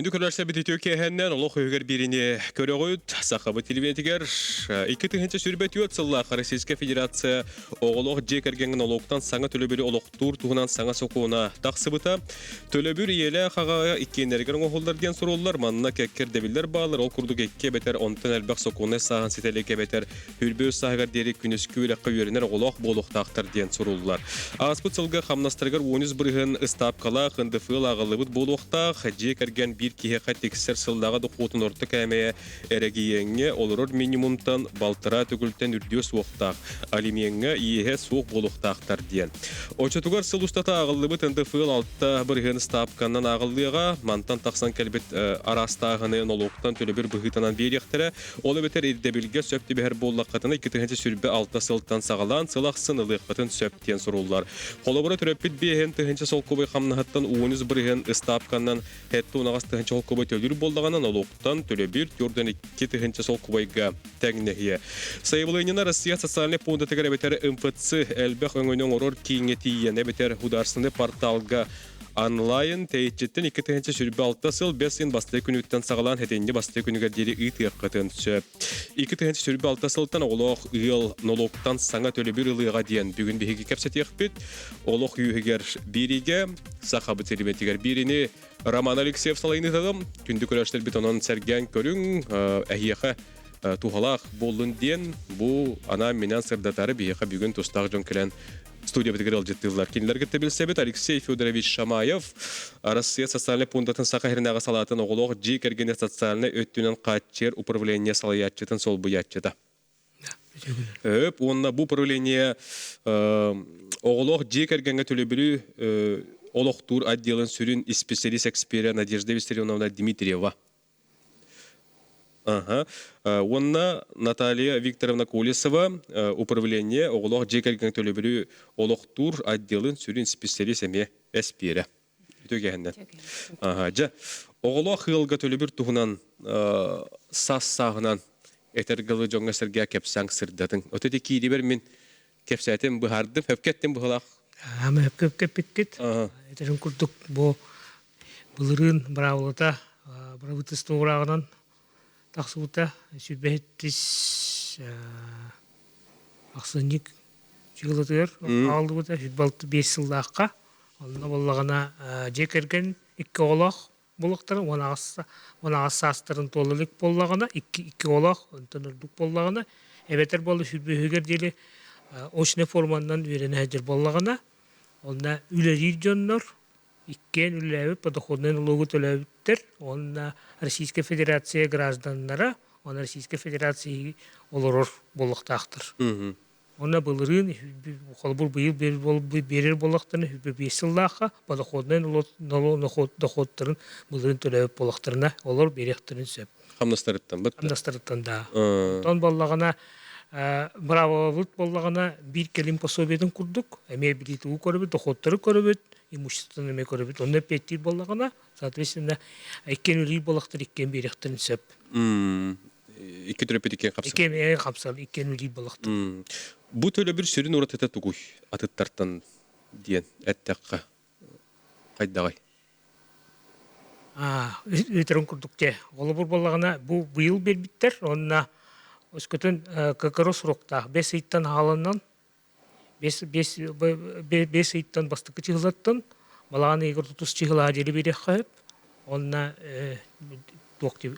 Күндү көрөрсө бит Türkiýäһеннән олох өгөр бирине көрөгөт сахабы телевизиятигер 2-нче сүрбет юат сылла Российская Федерация оголох жекерген олоктан саңа төлөбүрү олохтур тугунан саңа сокуна таксыбыта төлөбүр иеле хага икенерген оголдар ден суруллар манна кеккер дебилер баалар ол курдук экке бетер онтан элбак сокуна саган сителеке бетер хүрбө сагар дери күнүскүлө кыйырнер оголох болуктактар ден суруллар аспыт сылга хамнастыргар 11 бырыгын ыстапкала хындыфыл агылыбыт болукта жекерген bir kihe tekser sıldağa da qotun orta kämeye eregiyenge olurur minimumtan baltıra tökülten ürdüs waqtaq alimiyenge iye soq boluqtaqtar diyen. Oçatugar sıl ustata ağıllıbı tındı fıl altta bir stapkandan ağıllığa mantan taqsan kelbet arastağını noloqtan töle bir bıhıtanan beriyektere olu beter irdebilge söptü bir bollaqatına 2-nче sürbe altta sıltan sağalan sılaq sınılıqatın söptiyen sorullar. Kolabora töröpbit behen 2-nче sol koboy xamnahattan 11 bir stapkandan hetto Тыгынча сол кубай төлүр болдағанан олуқтан төлөбір түрден 2-нче сол кубайга тәгнехие. Сайбылыйнына Россия социальный фонда тегере бетер МФЦ әлбәқ өңөнен орор кейінетейіне бетер хударсыны порталга онлайн тейчеттен 2-нче сүрбе алта сыл 5 басты күнүттен сағалан хетенде басты күнігер дері ұйтық қытын сөп. 2-нче сүрбе алта сылтан олық ұйыл нолуқтан саңа төлөбір ұлыға дейін бүгін бейгі кәпсет еқпет. Олық үйігер бириге, сақабы телеметігер биrini Роман Алексеев салайны тадым. Күнді көрәштер бит онын сәрген көрің әйеқі туғалақ болын ден бұл ана менен сырдатары бейеқі бүгін тұстағы жон келен студия бітігер алжеттілдер. Кенілерге тебілсе бет Алексей Федорович Шамаев Россия социальный пунктатын сақа херінағы салатын оғылық жек әргене социальный өттінен қатчер управление салаятчетін сол бұятчыда. Онына бұл управление оғылық жек әргенге төлебірі Олохтур отделен сүрін специалист эксперия Надежда Виссарионовна Дмитриева. Онна Наталья Викторовна Колесова управление оголох жекерген төлөбүрү Олохтур отделен сүрін специалист эме эспире. Үтөгеннен. Жа оголох хылга төлөбүр тугунан сас сагынан этергылы жоңга сырга кепсаң сырдатын. Өтөдө кийдибер мен кепсәтем быхардым, хөпкеттем быхалак. Ама хөпкеп питкет. Этен курдук бу булырын бравлата бравытысты урагынан таксыбыта сүбеттис аксынник чыгылатыр алдыбыта сүбалты 5 жылдакка онда боллагана жекерген 2 олох булактар ona asastырын толылык боллагана 2 олох онтонурдук боллагана эбетер болду сүбөгөр дели очне формандан үйрене хәҗер боллагана онда үләри жоннор иккен үләбе подоходный налогы төләбиттер онда Российская Федерация гражданнары онда Российская Федерация олорор болуктактыр. Онда булырын холбур быйыл берер болуктарын 5 жылдакка подоходный доходтарын булырын төләп болуктарына олор беректерин сөп. Хамнастырыттан да. Тон боллагана Браво вуд боллагана бир келим пособияден курдук. Эме билету көрөбүт, доходтары көрөбүт, имущественный эме көрөбүт. Онда петтир боллагана, соответственно, эккен үлүй болактыр, эккен беректерин сөп. Икки төрөпөт эккен капсал. Эккен капсал, эккен үлүй болактыр. Бу төлө бир сүрүн уратата тугуй атыттартан диен эттекка. Кайдагай. Өтерөн курдук те. Олобур боллагана бу быйыл бербиттер, онна Өскөтөн кокорос рокта 5 ыйттан халаннан 5 ыйттан бастыкы чыгылаттан баланы эгер тутус чыгыла жери берек кайып онна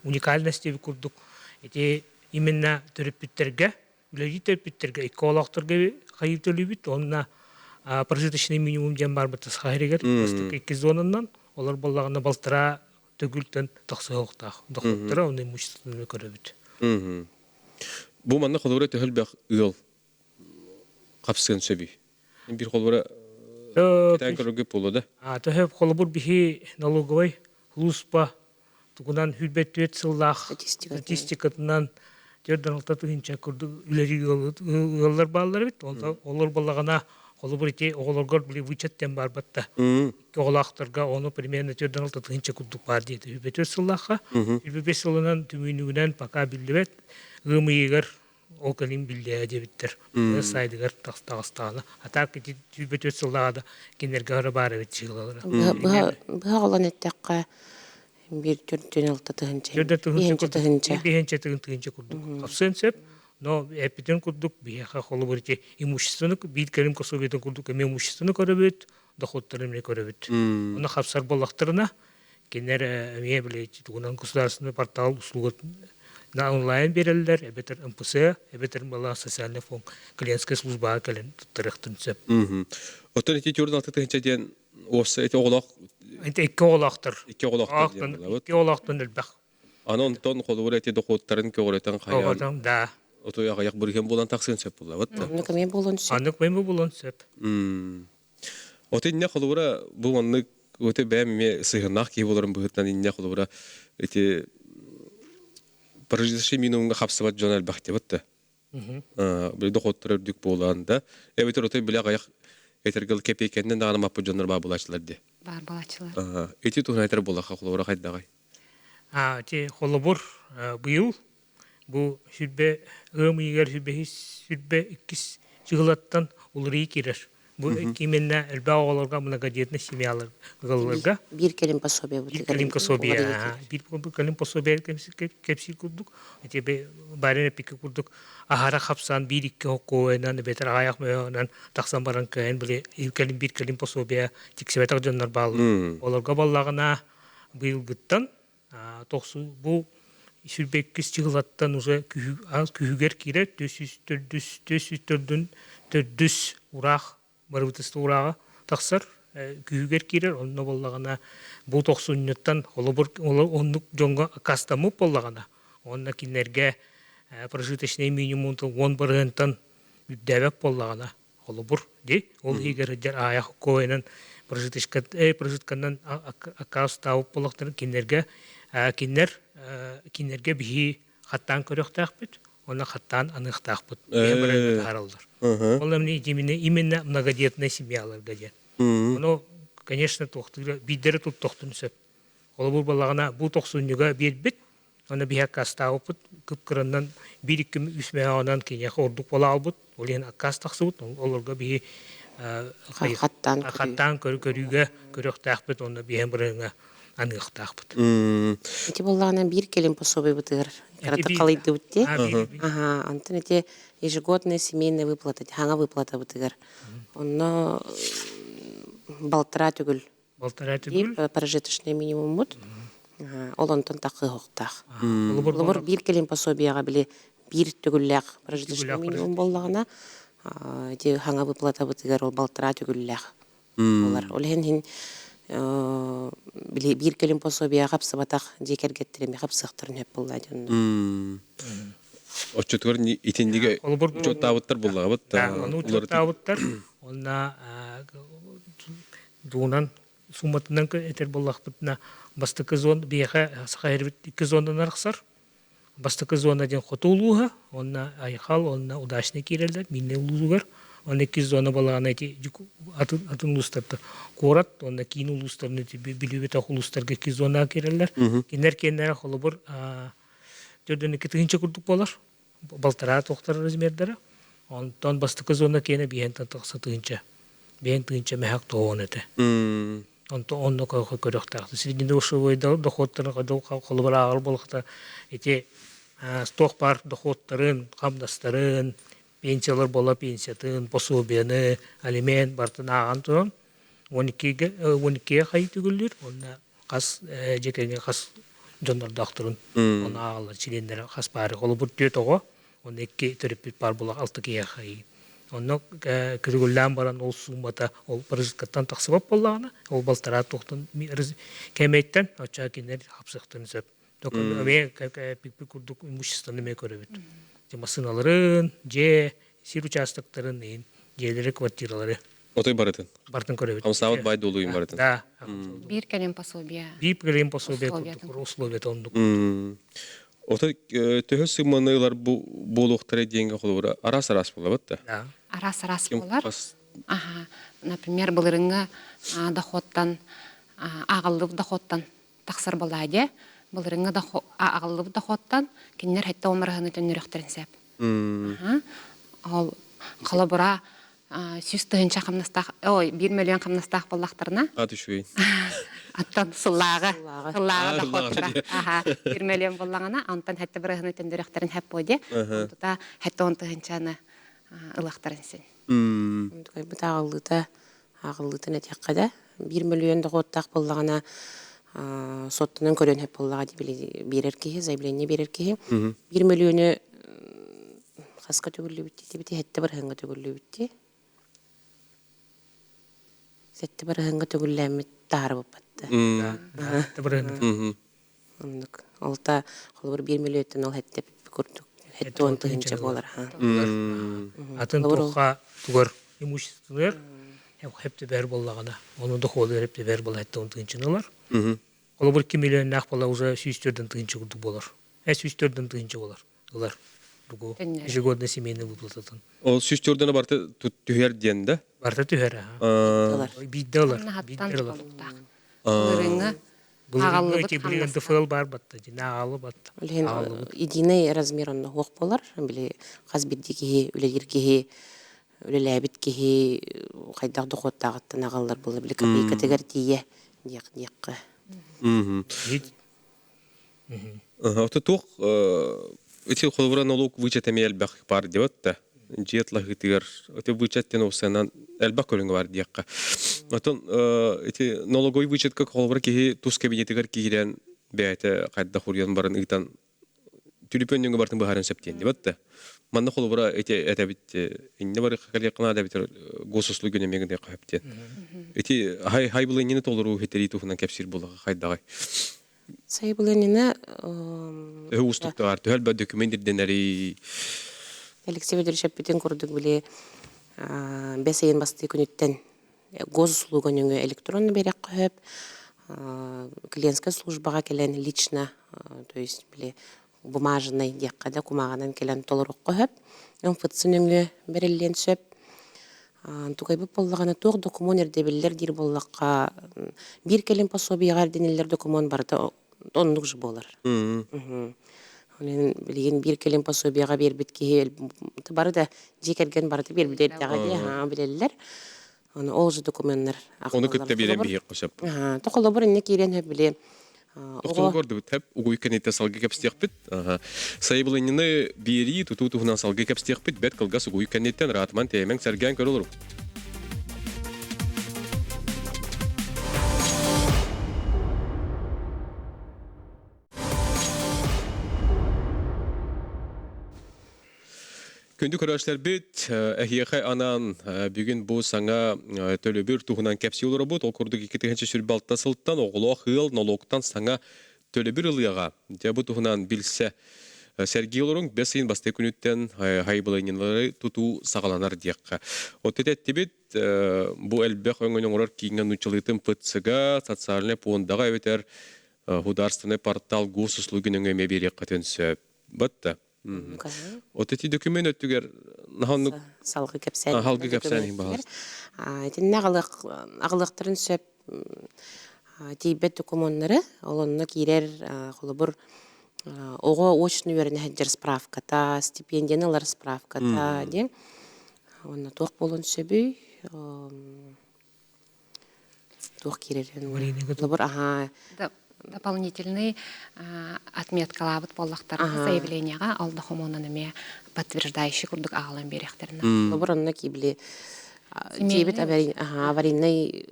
уникальность деп курдук эти именно төрөпүттерге үлөри төрөпүттерге экологторга кайып төлөбүт онна прожиточный минимум ден бар быта сахаригер бастыкы 2 зонанан олар боллагана балтыра төгүлтөн токсоокта доходтора оны имущественный көрөбүт. Бу манна холбора төлбөк ыыл капсын сөби. Бир холбора кетен көргөп болду. Төһөп холбор бихи налоговый хлуспа тугунан хүлбеттет сыллах статистикатынан 4-6 көрдү үлери ыыллар баалар бит. Олар боллагана холбор ите оголоргор били вычеттен бар батта. Оголактарга оны примерно 4-6 көрдүк бар дейди. Хүлбеттет сыллахка 25 сылынан түмүнүгүнөн пока билбет. Гымыйгар окалин билдея дебиттер. Сайдыгар тастагастаны. Атак ити түбөтөт сыллаада кинерге бары бит чыгылалар. Багалан эттекка Bir türtün altı tığınca. Жөдө Бихинче тığınca. бихенче тыгынча курдук. Апсын сеп, но эпитен курдук биха холу бурче имущественный бит келим кособетен курдук эме имущественный көрөбөт, доходтарын не көрөбөт. Оны хапсар боллактарына кенер эме билет, тугунан государственный портал услуга на онлайн берелдер, эбетер МПС, эбетер бала социальный фонд, клиентская служба келен тарыхтын сеп. Отон ити түрдөн алты тыгынча ден осы эти оголок Эти эки олактыр. икки оголоктор ден булабыт. Эки олактын элбак. Анон тон холур эти доходтарын көгөрөтөн каян. Оғатам, да. Ото аяк бүрген болан таксын сөп булабыт. Ну кеме болон сü. Анық бәймі болон сеп. Ото инне холура бу манны өтө бәме сыгынак ки болорун быгытнан инне холура эти прожиточный минимумга хапсыбат жонал бахтебытты. Бир доходтор өрдүк боланда, эбетер ото биле аяк этергел кепекенден дагы маппы жонор ба булачлар ди. Бар балачылар. Эти тугнайтар була холура кайдагай. Те холобур быйыл бу сүрбе ымыйгар сүрбе иккис чыгылаттан улырый кирер. Бу кименне элбе оголорга многодетный семьялар гылларга Bir kelim пособие bir kalim пособие bir kalim пособие кепсил курдук эте барene пики курдук ахара хапсан bir ikki хокоенан бетер аяк менен таксан баран кайын биле bir kalim пособие тиксебетак жоннор бал олорга баллагына быйыл гыттан токсу бу сүрбеккис чыгылаттан уже күһүгер кире төдүс урах барыбытысты урага таксар күһүгер кирер онно боллагана бу токсуннуттан оннук жонго кастамып боллагана онна кинерге прожиточный минимум 10 барыntан үддәбек боллагана олобур ди ол хигер жер аяк коенен прожитканнан акастау болактыр кинерге кинерге бихи хаттан көрөктәкбит она хаттан аныктакбыт харалдар ол эмне именно многодетная семьялар гаде оно конечно тохтыра бидер тут тохтун сөп ол бу балагына бу токсуннуга бербит аны биха кастаупут кыпкырындан 1-2 үсмеанан кене ордук бола албыт ол ен акастаксыбыт олорга бихи Хаттан көрүүгө көрөктәкбит оны биһен биреңе аныктакбыт Эти боллагана bir kelim пособие бутыр. Карата калайды бутте. Ага, антын эти ежегодная семейная выплата, хаңа выплата бутыр. Онно балтыра түгүл. Прожиточный минимум бут. Ол онтон такы хоктак. Олор bir kelim пособияга биле bir түгүлләк прожиточный минимум боллагана эти хаңа выплата бутыр ол балтыра түгүлләк. Олар олен биле bir kelim пособия капсыбатак жекергеттереме капсыктырын хеп буллайды. Оччотгор итиндиге чоттабыттар буллабыт. Улар табыттар. Онна дуунан суматынан этер боллакпытна бастыкы зон биха сахайрбит 2 зондан арксар. Бастыкы зона ден хотулуга, онна айхал, онна удачный кирелдер, минне улузугар. Он 2 зона балагана эти атын улустарда корат, онна кийин улустарын билибет улустарга 2 зона кирелдер. Кинер холобур жөрдөн 2 тыгынча курдук болар. Балтыра токтор размердери. Онтон бастыкы зона кене биентен токса тыгынча. Биен тыгынча мехак тоон эте. Онно көрөктакты. Средний ушовой доходтарын холобур агыл болукта эти сток бар доходтарын, камдастарын пенсиялар бола пенсиятын, пособияны, алимент бартын аған тұрын. 12-ге қай түгілдер, оны қас жекенге қас жондар дақтырын, оны ағалар, чилендері қас бары. Олы бұр төт оғы, оны 2 төріппет бар бола 6-ге қай. Оны күрігілден баран ол сумбата, ол паразиткаттан тақсыбап болағына, ол балтара тоқтын кәмейттен, оча кенер хапсықтын сөп. Токын өме пик-пик күрдік имуществоны ме көрі бет. Масыналарын, же, сир участоктарын, жерлері квартиралары. Отой барытын. Бартын көрі бет. Хамсават байды олуын барытын. Да. Bir kelim пособие. Bir kelim пособие күрдік, условия тондық. Отой төхі сыманылар болуқтары денге қолуыра арас-арас бола бітті? Да. Арас болар. Ага. Например, былырыңы доходтан, ағылып доходтан тақсыр болады. Былырыңы ағылып доходтан кеннер хәтті омырғыны төніріқтерін сәп. Ол қалабыра 100 тыгынча қамнастақ, 1 миллион қамнастақ болақтарына. Аты шуейн. Аттан сыллағы. Сыллағы. Сыллағы да Сыллағы хоттыра. дие. Аха. 1 миллион боллағана, антан хәтті бірігіні төндіріқтерін хәп бойде. Онтыта хәтті онтығынчаны ылақтарын сен. Онтукай бут агыллыта нәтиққада 1 миллион доғоттақ боллағана соттынан көрен хеп боллаға деп берер кеге, заявление берер кеге. 1 миллионы қасқа төгілі бітті, дебіті хәтті бір хыңға төгілі бітті. Сәтті бір хыңға төгілі әмет тағары боп бәтті. Олта қолы бір 1 миллионтан ол хәтті көрдік. Хәтті он тұғынша болар. Атын тұққа тұғыр имуществолар хепті бәр боллағана. Оны доходы хепті бәр болла хәтті он тұғыншыналар. Қолы бір 2 миллион нақ болла уже 104-ден тұғыншы күрдік болар. 104-ден тұғыншы болар. Олар. Ежегодно семейный выплататын. Ол сүстердені барты түйер дейін да? Барта түйер. Биддалар. Нахаттан толуқтақ. Бұлырыңы ағалы бұт қамнасына. ДФЛ бар батта. Ағалы батта. Единый размер онны хоқ болар. Қаз биддеге, үлелергеге, үлеләбіт кеге, қайдақ доқоттағыттан ағалар болы. Категор тие дейққа. Оты тоқ, өте қолыбыра налог вычетеме әлбәқ бар деп өтті. Жетлах гитигер, өте вычеттен осынан әлбәқ көліңі бар дейққа. Отын, өте налогой вычетка қолыбыра кеге тұс кабинетігер кегелен бәйті қайда құрген барын ұйтан түліпөнніңі бартын бұхарын сөптен деп өтті. Манна қолыбыра өте әтәбіт, инне бары қақалияқына әтәбітер госуслы гөнемегінде қайыптен. Өте хай бұлы нені толыру хетері тұхынан кәпсір болығы қайдағай. Сай бұланына... Устуктар, түхәл документтерден әри... Алексей Федорович әппетен көрдік біле бәсейін басты күнеттен госуслуг өніңі электронны берек қойып, клиентская службаға келен лично, то есть біле бумажный деққада кумағанан келен толырық қойып, МФЦ өніңі берілен сөп, Тугай бу боллагана туг документ эрдебиллер дир боллакка бир келин пособияга денелер документ барда оннук жы болар. Онен билген бир келин пособияга бербит ки барда жекерген барда бербидер дагы билелер. Аны ол жы документтер. Оны көттө берем бие кошап. Токоло бир не кирен хеп биле. Оқтол көрді бүт, әп, ұғой кәнетті салғы кәпстеқ біт. Сайбылыныны бері тұту-тұғынан салғы кәпстеқ біт, бәт қылғас ұғой кәнеттен ратыман тәймен сәрген көр олыру. Күнді көрәштер бет, әхияқай анан бүгін бұл саңа төлөбір тұғынан кәпсі олары бұд, ол көрдік 2-ші сүрбалтта сылттан, оғылуа қыл налогтан саңа төлөбір ұлыяға. Бұл тұғынан білсе сәргей оларың 5 сайын басты күніттен хайбылайнылары тұту сағаланар дейққа. От әтті бет, бұл әлбәқ өңінен орар кейінген ұчылытын пытсыға, социаліне пуындаға өтер хударственный портал госуслугінің өме берек қатынсы бұтты. Вот эти документы өттүгер наханнык салгы кепсән. Халгы кепсән бар. Этин агылыктарын сөп тибет документлары, олонны кирер холобур ого очный верне хаджер справката, стипендиялар справката, ди. Онна тох болон сөбүй. Тох кирер. Холобур Дополнительный отметкалабыт боллақтарын заявленияға алды хомонанымен подтверждающий күрдік ағылан беректерін. Бұранна кейбілі жебет аварийный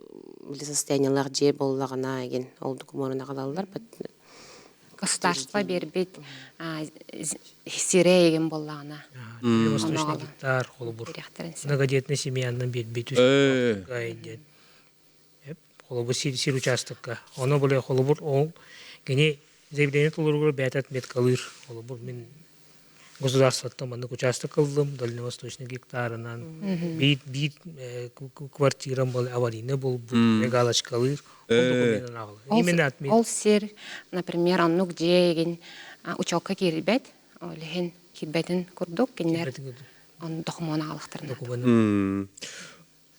состояниялар же боллағына еген ол документін ағалалар. Государство бербет сире еген боллағына. Восточный гектар, холобур. Многодетный семьянның бербет үш. Холобур сир участокка. Оны боле холобур ол гене заявление толургур бәтат мет калыр. Холобур мен государствоттан мандык участок кылдым, дальневосточный гектарынан. Бит квартирам бол аварийный бол регалочкалыр. Именно отмет. Ол сир, например, аннук жеген учокка кирбет, олеген кирбетін күрдік, кенер он документ алықтырын.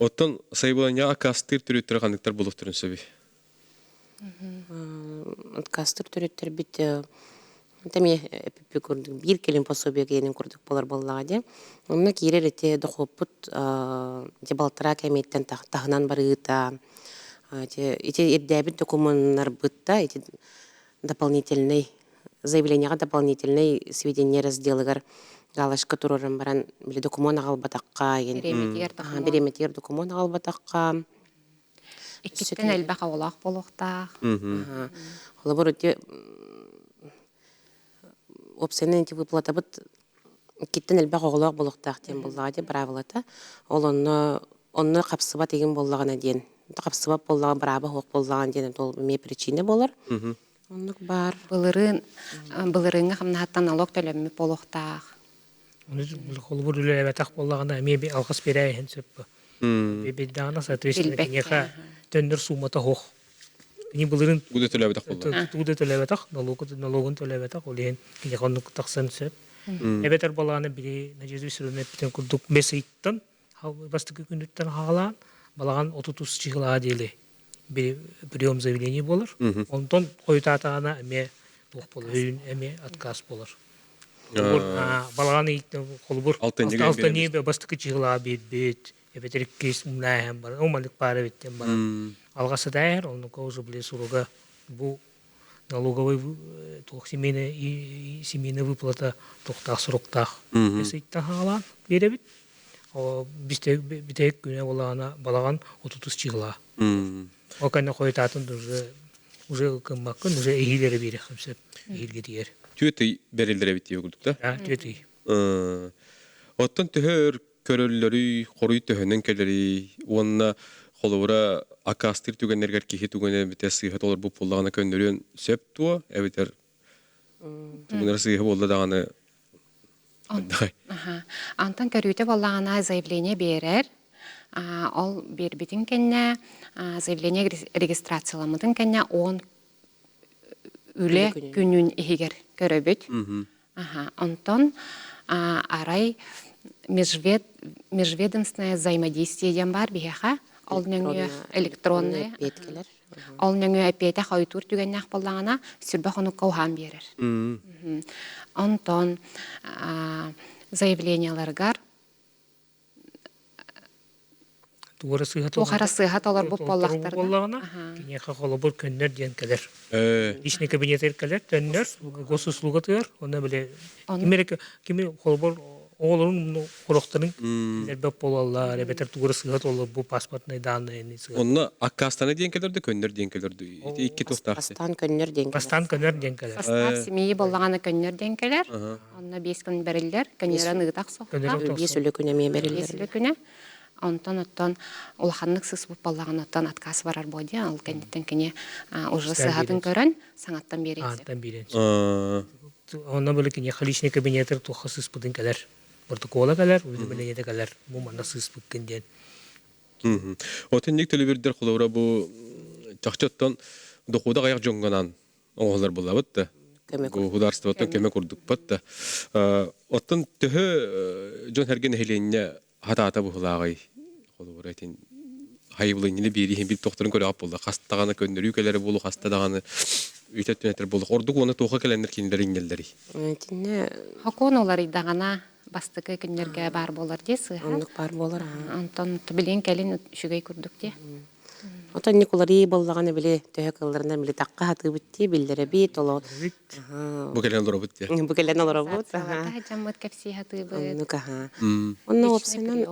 Оттан сайбылanya кастыр түреттер қандықтар болып тұрын сөбі? Кастыр түреттер бит тәме әпіппе көрдік. Бір келін пособия кейінен көрдік болар боллаға де. Онына кейрер әте доқопыт дебалтыра кәметтен тағынан барыта Эти дебет документар бытта, эти дополнительный заявлениега дополнительный сведения разделыгар галашка туруран баран биле документ албатакка береметер документ албатакка Иккиттен элбэх олақ болуқтақ. Холобор эти опсенен эти выплата быт киттен элбэх оголок болуктак тем буллага де правилата ол онно капсыба деген боллагана ден капсыба боллаган браба хок боллаган ден ол ме причина болар оннук бар Былырыңа хамнахаттан налог төлөммү болуқтақ. Холбур үлелебетак боллагана эми алгыс берейин сөппү. Беддана соответственно кенеха тендер суммата хох. Ни булырын Гуде төлөбөтак болду. тугуде төлөбетак, налогун төлөбетак, олен кенехоннук таксан сөп. Эбетер боллагана бири нажезби сүрүнөп битен курдук месейттан, бастыкы күнүттен хагалан, балаган 30 чыгыла дели. Прием заявление болар. Онтон койтатана эме тук болор, эме отказ болар. Балаганы холбур алтыны бастыкы чыгыла бит. Эбетер кес умнаем бар. Омалык пара биттен бар. Алгасы дайыр, onu көзү биле суруга бу налоговый семейный выплата тоқтақ сұрықтақ есейттен хагалан беребит. Битек күне балаған 30 чыгыла. Окана койтатын уже кыммакын, уже эхилери берек хымсеп, эхилге тиер. Түйеті берілдері бітті өкілдік та? Түйеті. Оттан түхөр көрөллөрү, коруй төһөнөн келери, онна холовра акастыр түгеннергер кихи түгенер бите сыйхат олар бу пуллагана көннөрүн сөп туа, эбитер түгенер сыйхы болду даганы. Антан көрүйті болағана заявление берер. Ол бербетін кенне заявление регистрацияламыдың кенне 10 үле күнін егер көрөбіт. Антон арай межведомственное взаимодействие бар бияха. Ол нөңі электронный. Ол нөңі әпеті қайтур түгеннәқ болағана сүрбі қону қауған берер. Антон заявленияларгар Тугара сыйхат олар бұл боллақтарды. Боллағына, кенеха холобур көннер ден келер. Личный кабинеттер келер, төннер, госуслуга тыгар, оны біле. Кеме холобур оғылырын құрықтырын ләрбәп болалар, әбетер тугара сыйхат олар бұл паспортный данные. Онна аккастаны ден келерді, көннер ден келерді. Икки тоқтақсы. Бастан көннер ден келер. Состав семьи боллағаны көннер ден келер. Онна 5 күн берілдер, көннерін ұғытақ соққа. 5 үлі күні ме берілдер. 5 үлі күні. Онтон улаханнык сыс буп баллаган оттан отказ барар боди, ал кенеттен кене уже сыгатын көрөн, саңаттан беренсе. Аттан беренсе. Онна бөлө кене личный кабинеттер тухы сыс будын келер. Протокола келер, өзү беленеде келер. Бу манда сыс бүккенден. Отенник телебирдер кулавра бу чакчаттан докуда гаяк жоңганан оңолор булабыт да. Государствотон кеме курдук батта. Оттан төһө жон херген хеленне хатата бухлагай холуретин хайбылыны бири бит докторун көрөп болду. Хастаганы көндөрүү келери болу, хастадаганы үтөтүнөтөр болду. Ордук оны тоха келендер киндер иңелдери. Тинне Хаконолар идагана бастыкы күннерге бар болар десі. Ондук бар болар. Антон билен келин шүгөй күрдүк де. Отан Николари боллаганы биле төһө кылларынан биле такка хаты битти, билдере бит, оло. Бу келен дорабыт я. Бу келен олоробут. Та жаммат кепси хаты бит. Онно опсенен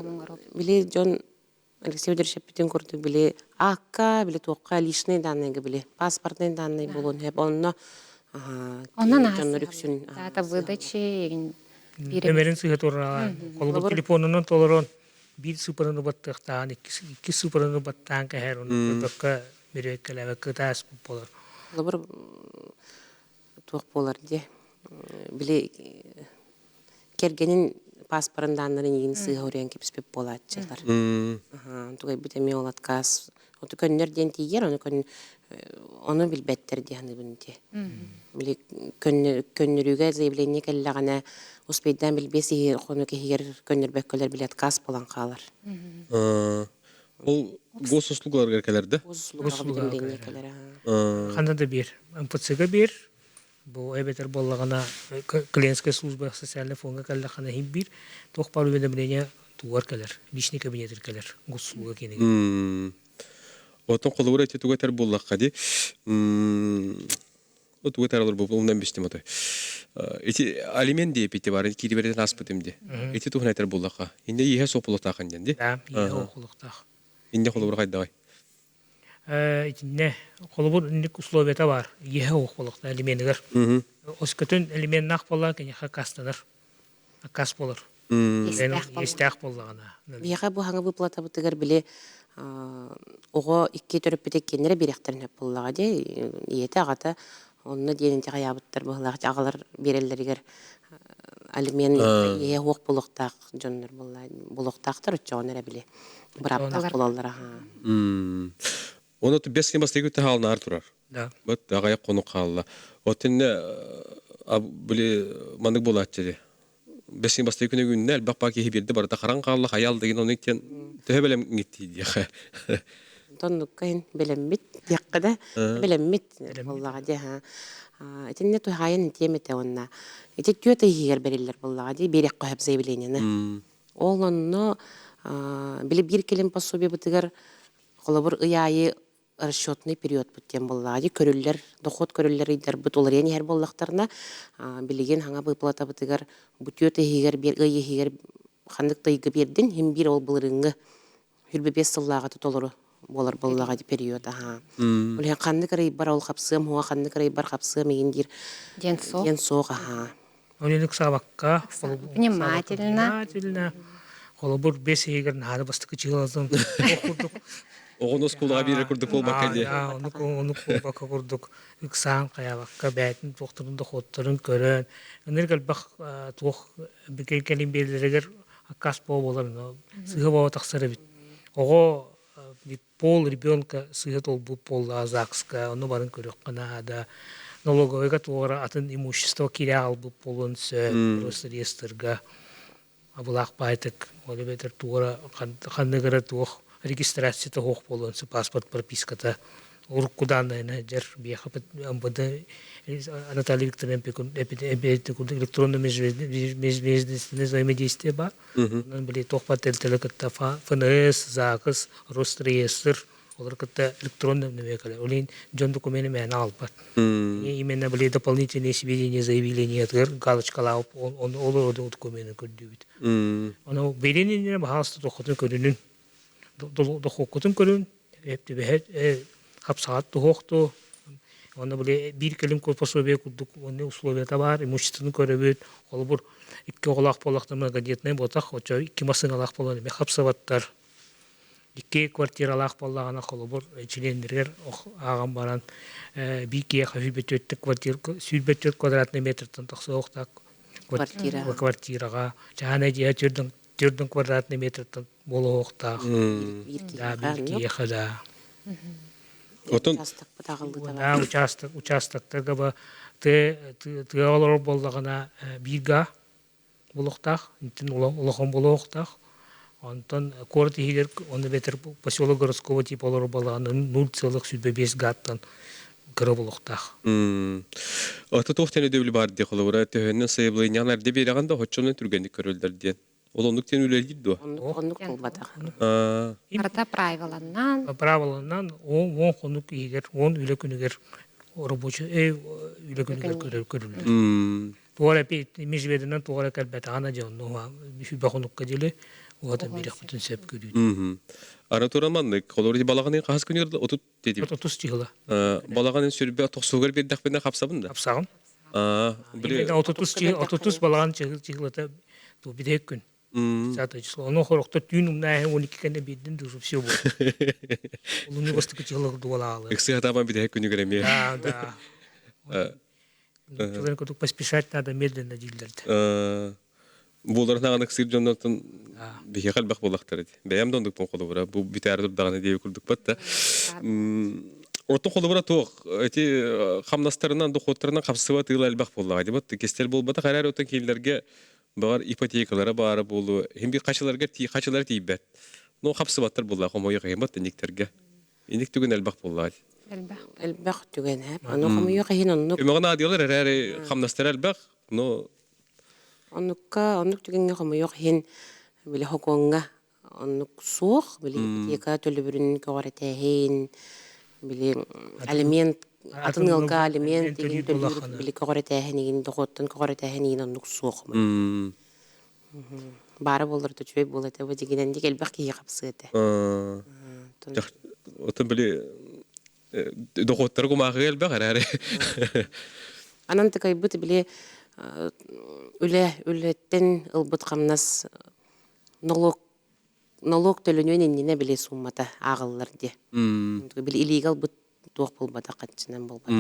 биле Джон Алексей Федорович битен көрдүк биле акка, биле тоққа личный данныйга биле паспортный данный болон хеп онно. Оннан рюксүн. Та выдачи Эмерин сыйхат урала. Колбур телефонунан толорон bir sıfırını battıqtan, iki sıfırını battan käher onu bakka berekkelebe kıtas bolar. Olabır tuq bolar de. Bile kergenin pasporundanların yeni sığırıyan kepspep bolatçılar. Tuğay bitemi olatkaz. Otu könnerden tiyer, onu bilbettir diyani bunti. Bile könnerüge zaявление kellagana uspeyden bilbesi onu kehir könner bekkeler bile atkaz bolan qalar. Ол госуслугаларга келерди. Госуслугаларга келер. Ханда да бир. МПЦга бир. Бу эбетер боллагана клиентская служба социальный фонга келлахана хим бир. Тох уведомление тугар келер. Личный кабинет келер. Госуслуга кенеге. Отон колубура эти тугатар буллакка ди. О тугатар алар бу ундан биштим отой. Эти алимент деп эти бар, кириберден аспытымди. Эти тухнайтар буллакка. Инде ихе сополотакан денди. Да, ие оқулықтақ. Инде колубура кайдагай. Итинне қолыбыр үнлік условията бар. Ие оқулықта әлеменігір. Оскөтін әлеменнақ болла, кенеха кастаныр. Кас болыр. Естәқ боллағана. Бияға бу хаңа выплата бутыгар биле ого икки төрөппетек кеннере беректерин хеп буллага де иете агата онны дененте каябыттар буллага агалар береллеригер алимен ие ок булуктак жоннор булуктактыр жоннор биле браптак болалар Оны то без басты хална артурар. Да. Вот агая кону калла. Отинне биле мандык болатчы. Бесин басты күнү элбак баки хибирде барда каран калла хаял деген оны тен төбелем гитти ди. Тоннуккайн белеммит яккада белеммит буллага де этинне то хайын темете онна. Эти түйөтө хигер берилер буллага де берек коеп заявлениени. Олонно биле бир келим пособие бутыгар колобур ыяйы расчетный период буттен буллага де көрүллер доход көрүллер идер бут олар эни хер боллактарына билеген хаңа выплата бутыгар бутүйөтө хигер бер ыйы хигер хандык тыйгы бердин хим бир ол булырыңы хүрбе 5 сыллага тотолору болар буллага де период Уле хандык рый бар ол капсым хуа хандык рый бар капсым индир ен сога Онелік сабаққа Внимательно. қолыбыр 5 егерін хады бастықы чығылазын оқырдық. Огонос кулага бир курдук болбакка ди. Оны болбакка курдук. Иксан каябакка бәтін тоқтырында хоттарын көрін. Өнергел бақ туқ бекелкелин белдерегер акас болар. Сыға бава тақсары бит. Ого пол ребенка сыға тол бұл полда ЗАГСка. Оны барын көрек қана да. Налоговыйга туғара атын имущество кире ал бұл полын сө. Просто реестрга. Абылақ байтык. Оле бетер туғара қандығыра туқ. Регистрация того полонса паспорт прописката уркуданная жер бияхапет амбада Наталья Викторовна электронное межведомственное взаимодействие бар. Нам были тохпатель телекатта ФНС, ЗАГС, Росреестр, олар катта электронное навекали. Олин джон документы мен алпат. Именно были дополнительные сведения, заявления, галочкалау, он олар документы көрдүбүт. Оно беренин бахалста тохотун көрүнүн. Дохокутун көрүн, эпти бехет хапсаат тохокту. Оны биле бир келим пособие курдук, оны условията бар, имуществоны көрөбүт. Ол бур икки оголак болактарына гадетне ботак, очо икки масыналак болон эме хапсабаттар. Икки квартиралак боллагана ол бур чилендергер аган баран бике хафибетөттүк квартира, сүрбөттөт квадратный метрден токсоктак квартирага. Жана же түрдөн квадратный метрден болоктак. Да, бирки ехада. Отон участоктарга ба тыалар боллагана бирга болоктак, интин улахан болоктак. Онтон корти хигер оны бетер поселок городского типа олар боллагана 0,5 гаттан кыра болоктак. Ата тохтене дөбүл бар ди колобура төһөннөн сайыблыйнянар деп бераганда хоччонун түргенди көрөлдөр диен. Ол ондуктен үлелдирди. Ондук болбатак. Арата правиланнан. Правиланнан он конук игер, он үле күнүгер рабочий үле күнүгер көрүлдү. Туара пет межведенен туара калбет ана жонно бишүбө конукка деле ода берек бүтүн сеп көрүдү. Ара тураманны колорди балаганы кас күнүгер отут деди. 30 жыгыла. Балаганы сүрбө токсогер бердик бенде капсабында. Капсагын. Биле 30 балаган жыгылата ту бидек күн. Зато число. Оно хорокто тюнум на 12 кенде бидин дузу все было. Луни бастык чылык дуалалы. Эксиатама бидек күнүгер эме. Да. Человеку тут поспешать надо медленно дилдерди. Буларна аны ксир жоннотун бихе калбак болактар эди. Бәям дондук пон колобура. Бу битер дурдаганы деп күрдүк батта. Ортон колобура ток эти хамнастарынан дохоттарынан капсыба тыйла албак боллага деп батты. Кестел болбата карар отон кийилерге бар ипотекалары бары болу. Хим бир качыларга качылар тийбет. Но капсыбаттар боллага комой кыймат никтерге. Иник түгүн албак боллага. Элбак түген хеп. Аны комуй кыйын онну. Эмагана адыялар әрі хамнастар албак. Но онук түгенге комуй кыйын биле хоконга оннук суох били ипотека төлөбүрүн когоретехин били алимент атынылга алимент деген төлөбүр били когоретехин дохоттун когоретехин оннук суох бары болор төчөй болот эбо дегенен дигел бакый капсыты Отын біле доходтар кумағы келбе қарары. Анан такай быт биле үлеттен ылбыт камнас налог төлөнүн инне биле суммата агыллар де. Биле illegal быт туак болбата катчынан болбата.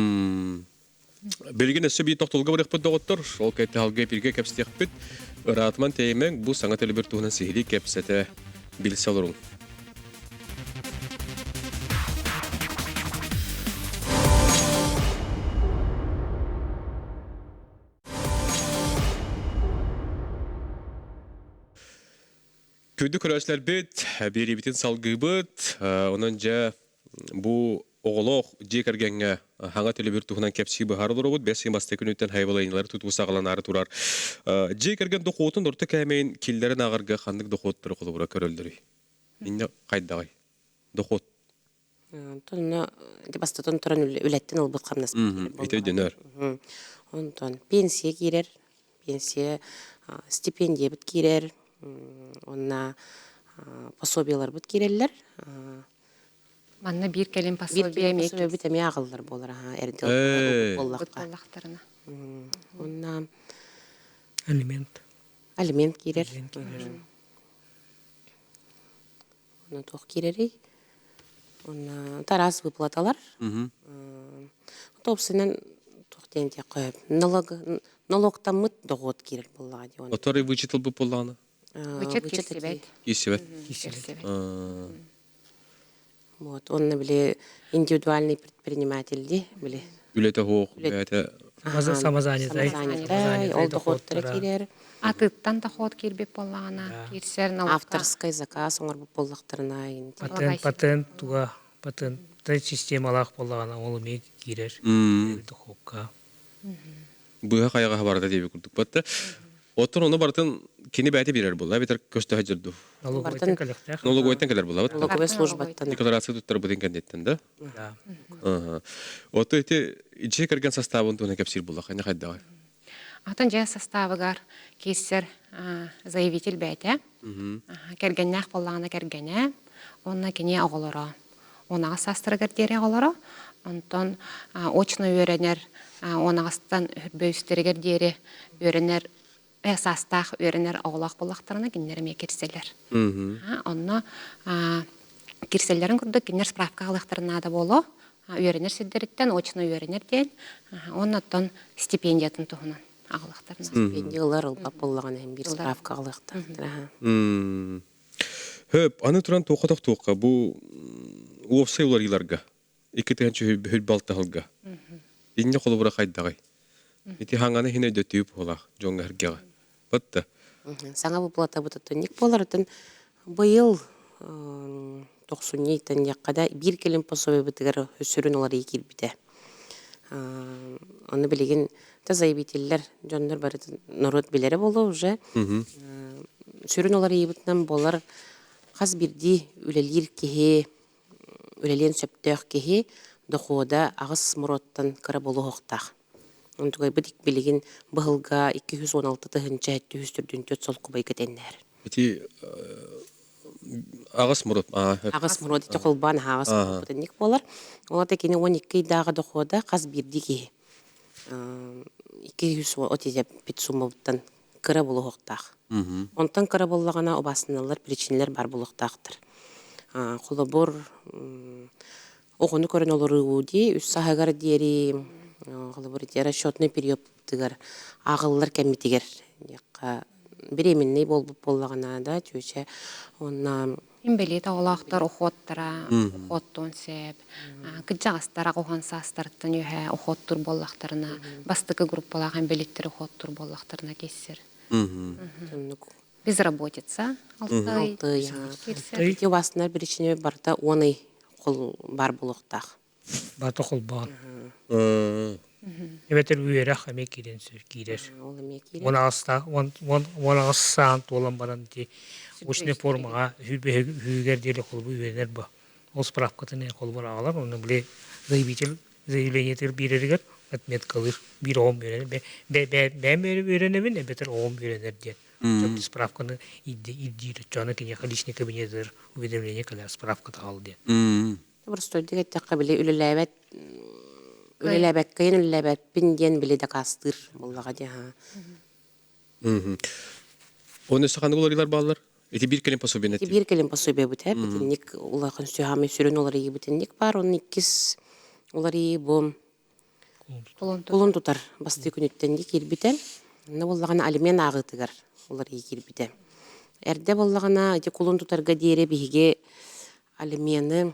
Белген эссе бий токтолга барык бит доготтор, ол кетти алга бирге кепстек бит. Ыратман теймен бу саңа төлөбөр тугунан сихили кепсете билсе олорун. Күдді көрәшлер бет, бері бітін салғы бет, онын жа бұ оғылық жек әргенге хаңа төлі бір тұғынан кәпсі бұхар олар бұд, бәсін басты күн өттен хайбалайынлары тұтығы сағылан ары тұрар. Жек әрген доқуытын ұрты кәмейін келдерін ағырға қандық доқуыттыры қолы бұра көрілдірі. Енді қайдағай? Доқуыт? Тұнына, бастатын тұран үлеттен ұлбыт қамнас. Ете дөнер. Онтан пенсия керер, пенсия стипендия біт керер, онна пособиялар бит киреллер. Манна бир келин пособия мек. Пособия бит эме агыллар болар, эрдел боллактарына. Онна алимент кирер. Онна тох кирери. Онна тарас выплаталар. Топсынан тохтенте коеп. Налогтан мыт доход кирер боллага дигон. Оторы вычитал бы полана. Вычет кисебет. Кисебет. Вот, он били индивидуальный предприниматель, ди, били. Үлете хоқ, үлете... Самозанятый, ол доходтары кирер. Атыттан доход кирбеп боллагана, кирсер налогка. Авторский заказ, оңар бұл боллақтарына. Патент системалақ боллагана, ол мек кирер. Доходка. Бұға қаяға барды дейбі күрдік батты. Оттын оны бартын кені бәті берер бұл, бетер көсті хәджірді. Налогойттен кәлер бұл, налоговая службаттан. Декларация тұттары бұдың кәндеттен, да? Отты өте иче кірген составын туына кәпсір бұл, қайна қайдағы? Атын жа составыгар кирсер заявитель бәті. Кәргеннәқ боллагана кәргене, онна кене оғылыра. Онаға састырыгар дере оғылыра. Онтон очно өренер, онағыстан үрбөйістерігер дере өренер, састақ өренер оғылақ болақтарына кеннеріме кирселер. Онна кирселерін күрді кеннер справка алықтарына да болу. Өренер сиддеріттен, очно өренер ден, оннаттан стипендиятын тұғынан ағылықтарына. Стипендиялар ұлбап боллаған әм бір справка алықтарына. Хөп, аны тұран тоққа, бұл уовсай олар еларға. Икі тәнші хөп балты ғылға. Инне қолы бұра қайдағай. Ити хаңаны хіне дөтейіп олақ, жоңға әргеға. Бұтты? Саңа бұплата бұтаттын. Нек болар өтін бұйыл 90-нейтін яққада бір келін пособия бұтығар өсірін олар екер біті. Оны білеген заявителлер, жондар бары народ білері болу уже. Сүрін олар ебітінен болар қаз бірді үлелер кеге, үлелен сөптөк кеге дохода ағыз мұроттан кірі болу хоқтақ. Онтугай бұдик білеген бұғылға 216 тұхынча 704 сол құбай кетенлер. Ити ағыз мұрот? Ағыз мұрот, ити қолбан ағыз мұрот нек болар. Олата кені 12 дағы дохода қаз бірді кеге 235 суммабыттан кірі болу хоқтақ. Онтан кірі болуғана обасынылар, причинелер бар болуқтақтыр. Қолы бұр оғыны көрін олары өде, үс сағығар дері, қолы бұр расчетный период тұғар, ағылылар кәмметігер. Беременный болып болуғана да, түйше, онна... Имбелет оғылақтар ұқоттара, ұқоттон сәп, күджағыстара қоған састырттын үйе ұқоттыр болуқтарына, бастықы группалақ имбелеттер ұқоттыр болуқтарына кесір. Безработица, 6 ай. Ити басынар бірішіне барда 10 ай қол бар болуқтақ. Баты қол бағын. Эбетер үерах эме кирен сөз кирер. Ол эме кире. Ona sağant olan baran ti учне формага хүгер деле колбу үенер ба. Ол справкатын колбу агалар, оны биле заявление тер бирергер, отмет калыр, бир ом берер. Бем беренебин, эбетер ом беренер де. Жок справканы иддир, жана кине личный кабинеттер уведомление калар справката алды. Просто дигет такка биле үлеләбәт кайын үлеләбәт пинден биле да кастыр буллага ди ха. Оны саханы оларылар балалар. Эти бир келем пособие Ти бир келем пособие бутә, битенник уларга сөһәме сүрен олар ии битенник бар, он 2 олар ии бу кулун тутар басты күнүттен ди кирбитен. Ны буллагана алимен агытыгар олар ии кирбитен. Эрде буллагана эти кулун тутарга диере биге алимены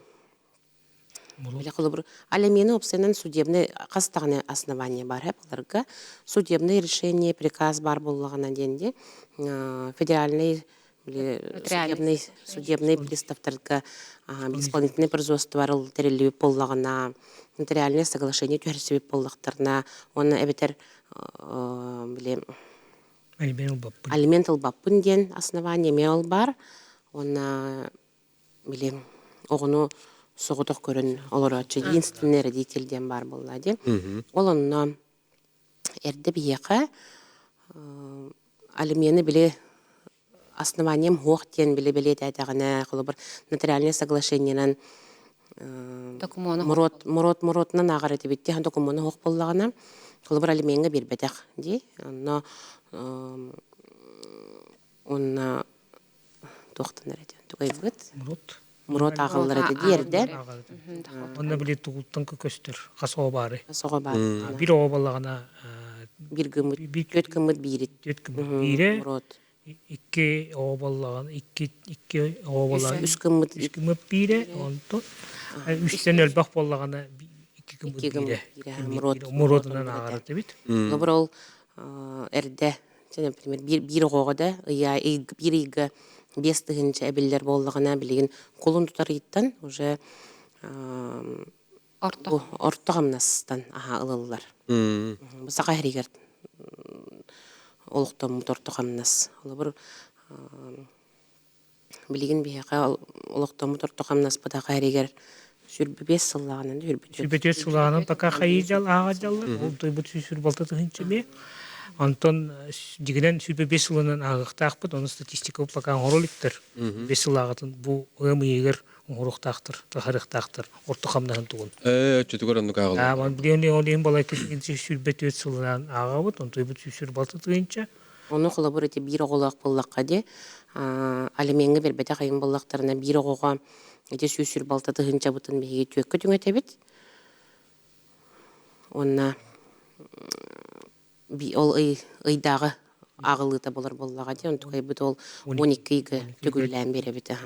Биле кылыбыр. Алимены опсенен судебный кастагына основание бар хеп аларга. Судебное решение, приказ бар буллагана денде. Федеральный судебный приставтарга исполнительный производство барыл терелиби буллагана. Нотариальное соглашение түһәрсебеп буллактарына. Оны эбетер биле алимент албаппын ден основание мел бар. Оны биле огону соғытық көрін оларачы единственный родительден бар болады. Олонно әрді бейеқі алимені біле основанием хоқтен біле дәйтағына қылы бір нотариальное соглашениенен мұротынан ағар еті бетте документны хоқ болағына қылы бір алименге бербетақ де. Онна тоқтын әреді. Тұғай бұд? Мурот агыллары диерде. Онда биле тугуттан көстөр, касоо бары. Касоо бар. Бир обаллагана Бир гымыт, көт гымыт бирит. Бире Мурот. 2 обаллаган, 2 обаллаган. 3 гымыт. 3 гымыт бире, онто. 3тен өлбак боллагана 2 гымыт бире. Муротунан агарат бит. Лоброл эрде, например, бир гогода, я бир иге бестігінші әбелдер болдығына білеген қолын тұтар еттен уже ортығымнастан ұлылар. Бұсаға әрегер олықтан мұт ортығымнас. Олы бір білеген бейеға олықтан мұт ортығымнас бұдаға әрегер сүрбі 5 сыллағынан сүрбі 4 сыллағынан бақа қайы жал, аға жаллар. Ол той бұт сүр балтатығыншы ме. Антон дигенен сүрбе 5 жылынан ағықтақпыд, оны статистика ұплақан ғороликтер. 5 жыл ағытын бұл ғымы егер ғорықтақтыр, ғарықтақтыр, ортықамдағын тұғын. Чөтігөр анны қағылы. Мен білеуіне олейін балай кесігенше сүрбе 4 жылынан ағабыд, он той бұт сүр балтатығынша. Оны құлы бір еті бір оғылақ болаққа де, алименгі бір бәті қайын болақтарына бір оғыға еті сүр балтатығынша бұтын бейге түйеккі түң әтебет. Онына ол ыйдағы ағылыта болар боллаға де, он тұқай бұд ол 12-гі түгіллән бере біті.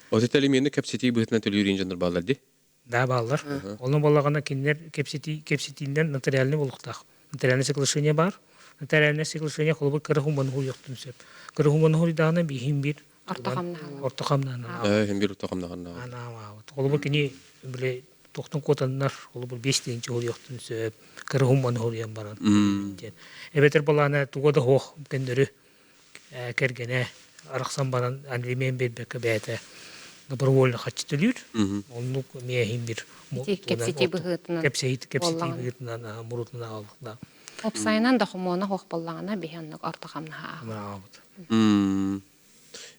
Осы тәлемені кәпсетей бұғытынан төлі жандар балар де? Да, балар. Оның болағана кендер кәпсетейінден нотариальный болықтақ. Нотариальный соглашение бар. Нотариальный соглашение қолы бір кіріғуман ғол yoқтын сөп. Кіріғуман ғол дағына бейхім бір ортақамнан. Хем бір ортақамнан. Қолы бір кене біле тоқтың котаннар, қолы бір 5-тенші ғол yoқтын сөп. Кіріғуман ғол ен баран. Әбетер болағына туғады хоқ кендері кәргене арақсан баран әнлемен бербекі бәйті. Добровольно хачтылыр. Onu meyhim bir Кепсетей бұғытынан. Кепсетей бұғытынан мұрутына алдықта. Опсайынан да хумона хоқ боллағына бейхеннік ортақамна ағы.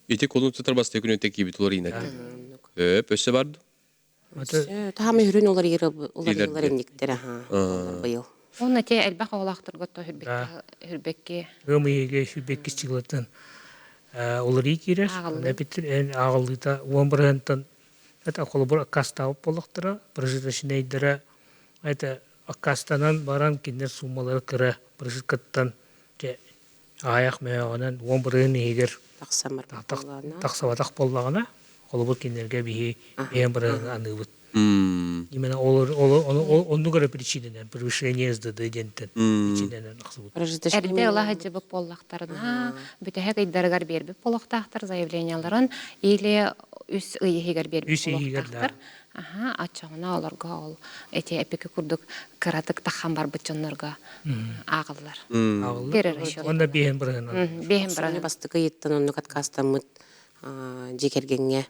Ете қолын тұтар басты күн өтек ебет олар инәді. Өсі барды? Тағамы хүрін олар елер ендіктері бұйыл. Оны те әлбәқ олақтыр ғытта хүрбекке. Өмеге хүрбекке чығылатын. Олар икерер. Ағылдыда 11-тен қолы бір аккаста болықтыра. Прожиточный айдыра. Аккастанан баран кендер сумалары кірі. Прожиткаттан аяқ мәуанан 11-ен егер тақсаватақ боллағына. Қолы бір кендерге бейі ең бірін анығыт. Именно onu göre причиненен, превышение сдады дентен. Әрде Аллаха жібік боллақтарына, бүтәхек айдарығар бербіп боллақтақтар, заявленияларын, или үс ұйығығар бербіп боллақтақтар. Ачағына оларға ол эти эпике курдук кыратык тахан бар бычоннорга агыллар. Берер еще. Онда бейін бірген. Бехем Соны бара. бастыкы еттен онны каткастамыт жекергенге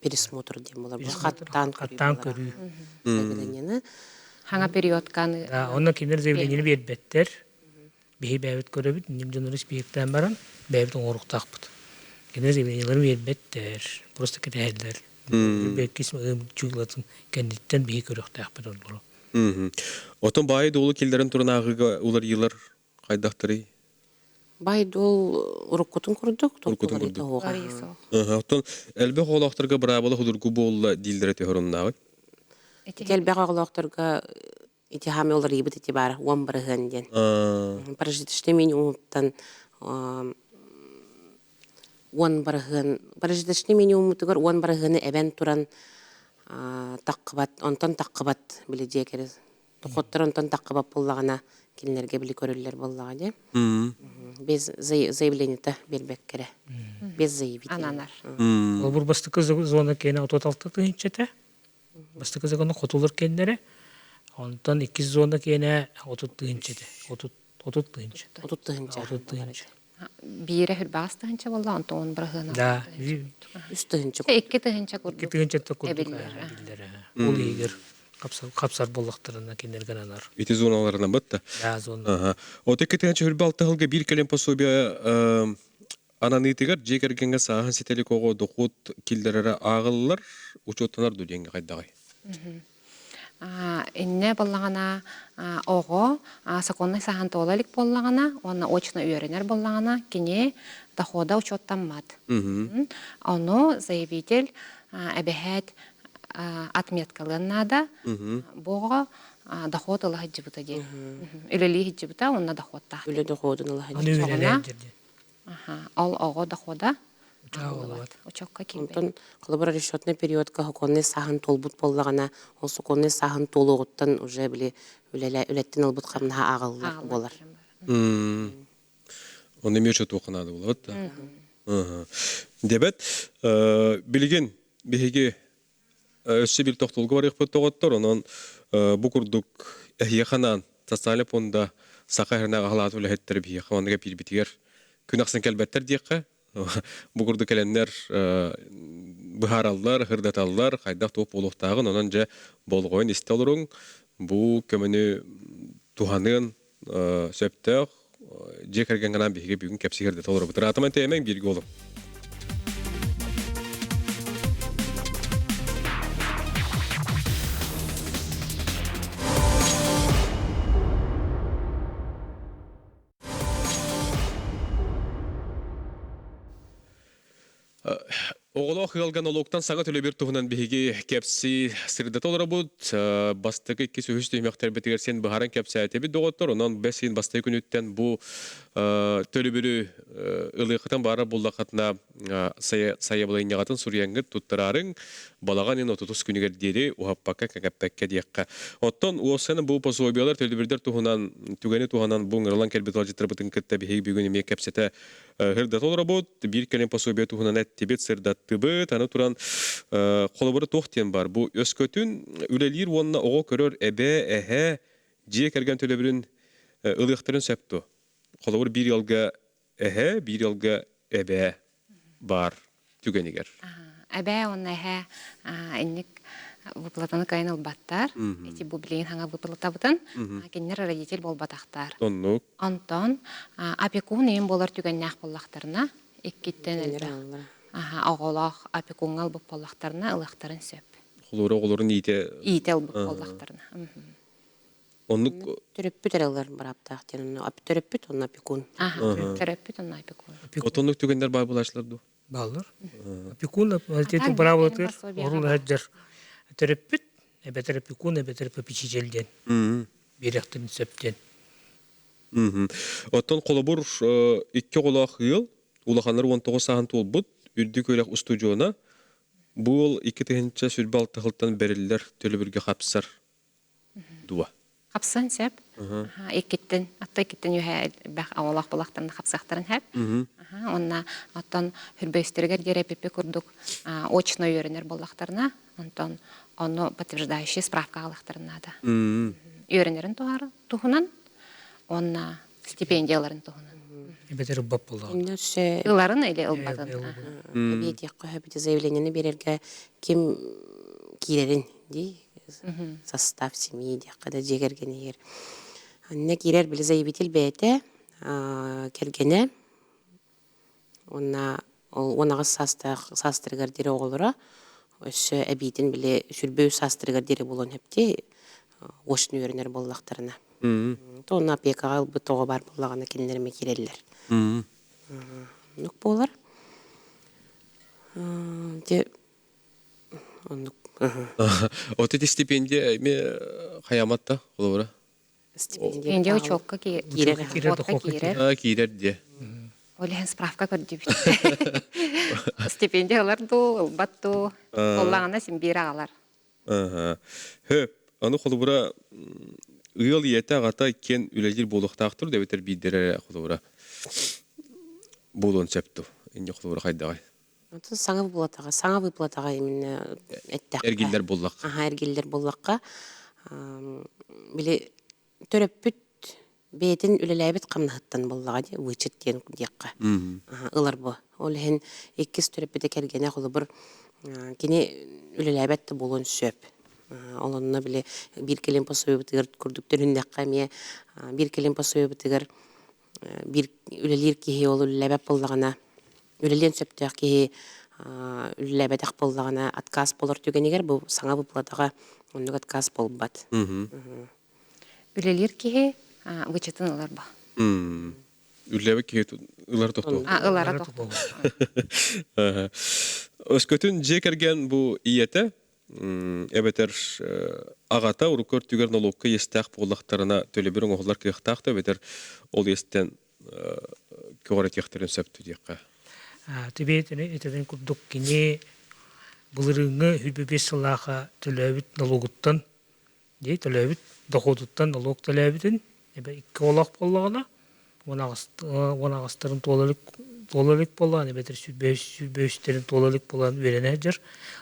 пересмотр дем болар. Хаттан көрүү. көрүү. Хаңа периодканы Онна кинер заявление бербеттер. Бейі бәйбет көрөбіт, нем жонорис бейіктен баран, бәйбетін оруқтақпыт. Кинер заявлениелер бербеттер. Просто кетәйділер. Бәйкесім чуғылатын кәндеттен бейі көріқтақпыт олар. Отон бай долу келдерин туран агыга улар йылар кайдактырый. Бай дол уруккутун курдук, Уруккутун толкулар курдук. итоға. Отон элбе холактырга брабалы худургу болла дилдере төһөрүннагы. Келбек оғылақтарға ити хаме олар ебіт ити бар, уан барыған ден. Паражитіште мен умуттан уан барыған, паражитіште мен умуттығыр уан барығыны әбән туран таққыбат, онтан таққыбат білі декері. Тоқоттар онтан таққыбат боллағына келінерге білі көрілер боллаға де. Без заявлениета бербек кере. Без заявитель. ананар. Ол бұр бастықы зона кені ототалты түйінчеті. Бастықы зона қотулыр кендері. Онтан 2 зона кені отут түйінчеті. Отут түйінче. Отут тыгынча. Отут түйінче. Бире хүрбәс тыгынча болла, онта он бырыгына. Да, Үст тыгынча. Эки тыгынча курдук. кетігінчетті күрдік. Эбиллер, Ол егер қапсар болақтарына кендерген анар. Ити зоналарынан бытта. Да, зона. Оте кетенче хүрбалты хылга бир келем пособия ананытыгар жекергенге сахан сетелик ого докут килдерere агыллар учоттанар дүденге кайдагай. Инне боллагана ого законный сахан толалик боллагана, онна очно үйренер боллагана кене дохода учеттанмат. Оно заявитель эбехет отметкалыннада бого доход ылы хиджибыта ден. Үлели хиджибыта, онна доходта. Үлі доходын ұлы Аны үйренер жерде. Ол ого дохода Учаалабат. учокка кимбе. Онтон колобра расчетный периодка хоконный сахан толбут боллагана, ол соконный сахан толугуттан уже били үлеттен албут камна агыллар болар. Оны мече токунады болот да. Дебет билген биһиги өссө бир токтолго бар ыкпыт тоготтор, онон бу курдук эхияханан социаль фонда сакайрына галат үлехеттер биһиха онга пирбитигер күнаксын келбеттер диякка. Бу курдук келеннер быхараллар, хырдаталлар, кайдак топ болуктагын, онон же болгойн истелоруң бу көмөнү туханын сөптөк жекерген гана биһиге бүгүн кепсигерде толору бутур. Атаман темен бирге болуп. Оғылы қиылған олуқтан саңа төлі бір тұғынан бігі кәпсі сырдат олары бұд. Бастығы 2 сөйіс түймектер бітігер сен бұхаран кәпсі әтебі доғыттыр. Онан бәсейін бастығы күніттен бұл төлі бірі ылықытан бары бұлдақатына сая бұлайын яғатын сұрияңғы тұттырарың балаған ен 30 күнігер дері ұхаппаққа кәкәппәкке дейіққа. Оттан уосаны бұл пособиялар төлі бірдер тұғынан түгені тұғынан бұл ғырлан кәлбет алжыттыр бұтын кітті бігі бүгін еме кәпсеті ғырдат олары бұд. Бір кәлем пособия тұғынан әттебет сырдаттыбыт. Аны тұран қолыбыры тоқтен бар. Бұл өскөтін үлелер онына оғы көрер әбе, әхә, жие кәрген төлі бірін ылықтырын сөпту. Қолыбыр бір елге әхә, бір елге әбе бар түгенігер. Әбә онна әхә инник выплатаны кайын албаттар. Эти бублейн хаңа выплатабытын. Кеннер родитель болбатақтар. Тоннук. Антон опекун ең болар түгеннәқ боллақтарына. Иккеттен әлді. Оғылақ опекунғал бұп боллақтарына ылықтарын сөп. Қолырын Иетел бұп боллақтарына. Оннук Төрөппүт аралар бараптақ тен, төрөппүт онна опекун. Төрөппіт онна опекун. отоннук түгендер бар булашларды. Баллар. Опекун, тетің браватыр, орыл әджер. Төрөппүт, әбәтер опекун, әбәтер попечителден. Беректен сөптен. Оттон қолыбыр 2 қолақ ел, улаханлар 19 сағын тол бұд, үрді көйлек устудиона, бұл 2 тегенче сүрбе 6 қылттан берілілер төлі бірге қапсар дуа. Хапсан сәп. Иккеттен, атта иккеттен юхә бәх авалах булактан хапсахтарын һәп. Онна аттан хүрбәстергер герепепе курдук очно йөренер булактарына, онтон оны подтверждающий справка алактарына да. Йөренерин тухунан, онна стипендияларын тухунан. Бетер бап булды. Инде ше Ыларын или ылбатын. бит якка бит заявлениене берерге ким кирерин ди состав семьи якка жегерген егер. Анне кирер биле заявитель бете кергене онага састыргар дире оголора өсө әбитин биле сүрбөө састыргар дире болон хепти ошны өрнер боллактарына. Тонна пекага бу тоо бар боллагана киндерме киреллер. Нук болар. Те онук Оты стипендия ме хаяматта олора. Стипендия учёбка кирер. Кирер. Кирер де. Олehen справка көрдү бит. Стипендиялар ду, ылбатту, оллагана симбиралар. Хөп, аны холбура ыйыл ете агата кен үлелер болуктактыр деп бетер бидере холбура. Болон чепту. Инде холбура кайдагай. саңа выплатага именно эттак. Эргиллер боллак. Эргиллер боллакка биле төрөппүт бетин үлеләбит камнахыттан боллага ди вычет кен дияққа. Ылар бу. Ол хен иккис төрөппүтө кергене холу бир кини үлеләбетте болон сөп. Олонна биле бир келем пособие битер күрдүктөрүн дакка ме бир келем пособие битер бир үлелер ки ол үлеләбет боллагана үлелен сөптөк ки үлеләбет боллагана отказ болор түгенегер бу саңа выплатага ондук отказ болбат. Үлелер ки вычетін ылар ба. Үлләбе ки ылар тохто. Ылара тохто. Өскөтүн жекерген бу иете эбетер агата урукөр түгер налогка естак боллактарына төлөбүрүң оглар кыяктакты бетер ол естен көрөт яктырын сөптү дияққа. Тибетине этеден курдук кини булырыңы хүлбебес сылаха төлөбүт налогуттан дей төлөбүт доходуттан налог төлөбүтүн эбе икки олак боллагана онагастырын тололик боллаган эбетер сүбөстерин тололик болган верене жер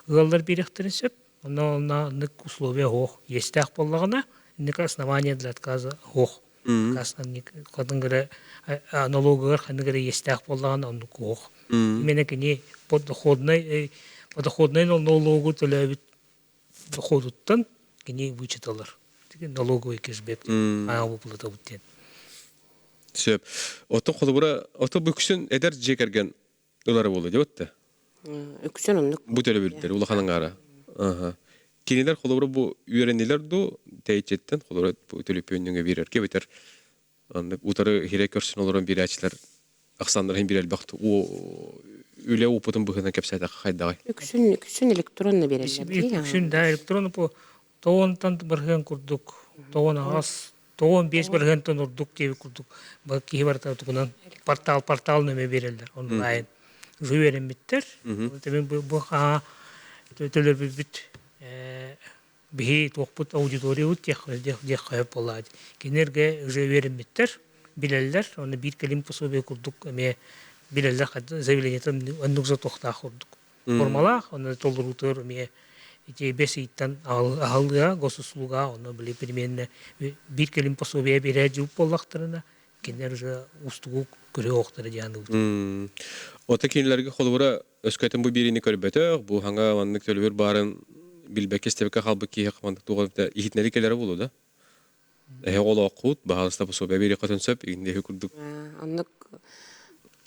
ылалдар биректерин сөп онна нык условия хох естак боллагана ник основание для отказа хох касна кадынгыра налогыгар ханныгыра естак боллаган онну хох именно кини подоходный налогу төлөбүт доходуттан кини вычиталар налоговый кешбек выплата буттен. Сөп. Ото холбура, ото бүксүн эдер жекерген ылары болду деп атты. Үксүн оннук. Бу төлөбүлдөр улаханын ара. Кинилер холбура бу үйренилер ду тейчеттен холбура бу төлөпөнүнгө берерке бетер. Аны утары хирек көрсүн олорун бирәчләр аксандырын бирел бакту. О үле опытын быгына кепсәдә кайдагай. Үксүн электронны берелер. Үксүн да электронны по тоонтан бирген курдук. Тоон ас тоон 5 биргентен урдук деп курдук. Бак ки барта тугунан портал нөмө берелер онлайн. Жүйерен биттер. Тебен бу төлөр бит бихи токпут аудитория ут тех хап болад. Кинерге жүйерен биттер. Билелер, оны бир келим пособие курдук. Эме билелер хат заявлениетен ондукза тохта курдук. Формалах, оны толдурутор эме эти беситтан алга госуслуга оны биле примерно бир келим пособие бере жуп боллактарына кинер же устугу көрө октары жанды. Ота кинилерге холбура өскөтөн бу бирини көрбөтө, бу ханга ваннык төлөбөр барын билбек стебекке халбыки хакмандык туганда ихнеликелери болду да. Олоокут баалыста пособие бере катынсып инде күрдүк. Оннук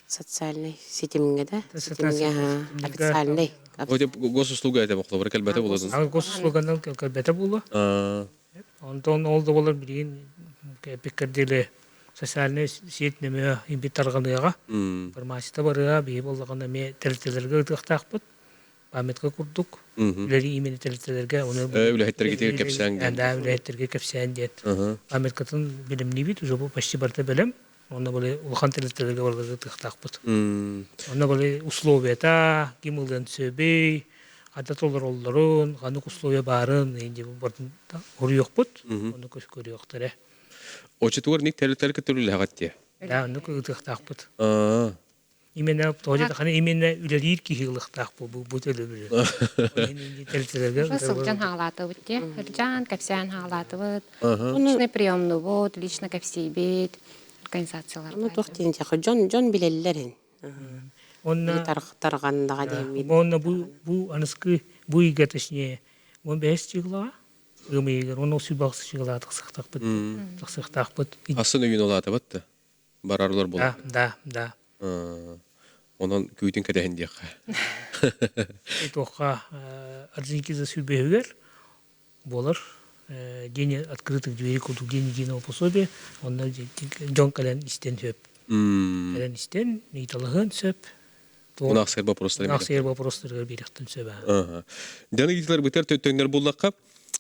социальный сетимге да, официальный. Вот госуслуга это холбура келбете болду. Госуслугадан келбете болду. Онтон олду болор билин пикерделе социальный сет неме имбитарганыга информация барыга бий болгондо ме телтелерге тактакпыт. Памятка курдук. Үлери имени телтелерге оны үлехеттерге кепсәң. Да, үлехеттерге кепсәң дет. Памяткатын билимни бит, уже почти барта белем. Оны боле улхан телтелерге барга тактакпыт. Оны боле условия та, кимылдан сөбей, ада толор оллорун, ханы куслуя барын, инде бу бардын урuyokput, onu көрüyoktare. Очетугар ник тәлетәр көтөлүле хагатте. Да, onu кыгытыктакпыт. Аа. Именно тоже ханы именно үлелир кихилыктак бу төлөбүрү. Инде телтерге. Сылжан хаалаты бутте. Сылжан капсян хаалаты бут. Личный приемный вот, лично капсейбет, организациялар. Ну тохтен жакы жон билеллерин. Онна Таргандага дейм. онна бу аныскы бу иге точнее. Он бес чыгла. Гымыйгер оны сүбаксы чыгла тыксыктакпыт. Тыксыктакпыт. Асын үйүн олаты батты. Барарлар болот. Да. Онон күйтүн кеден дияк. Тоха Орджоникидзе сүбегер болар. День открытых дверей куду день единого пособия. Он жон кален истен сөп. Кален истен, нейталыгын сөп. Онак сер вопростар. Аксер вопростарга беректен сөп. Даны гитлер битер төттөңнөр буллакка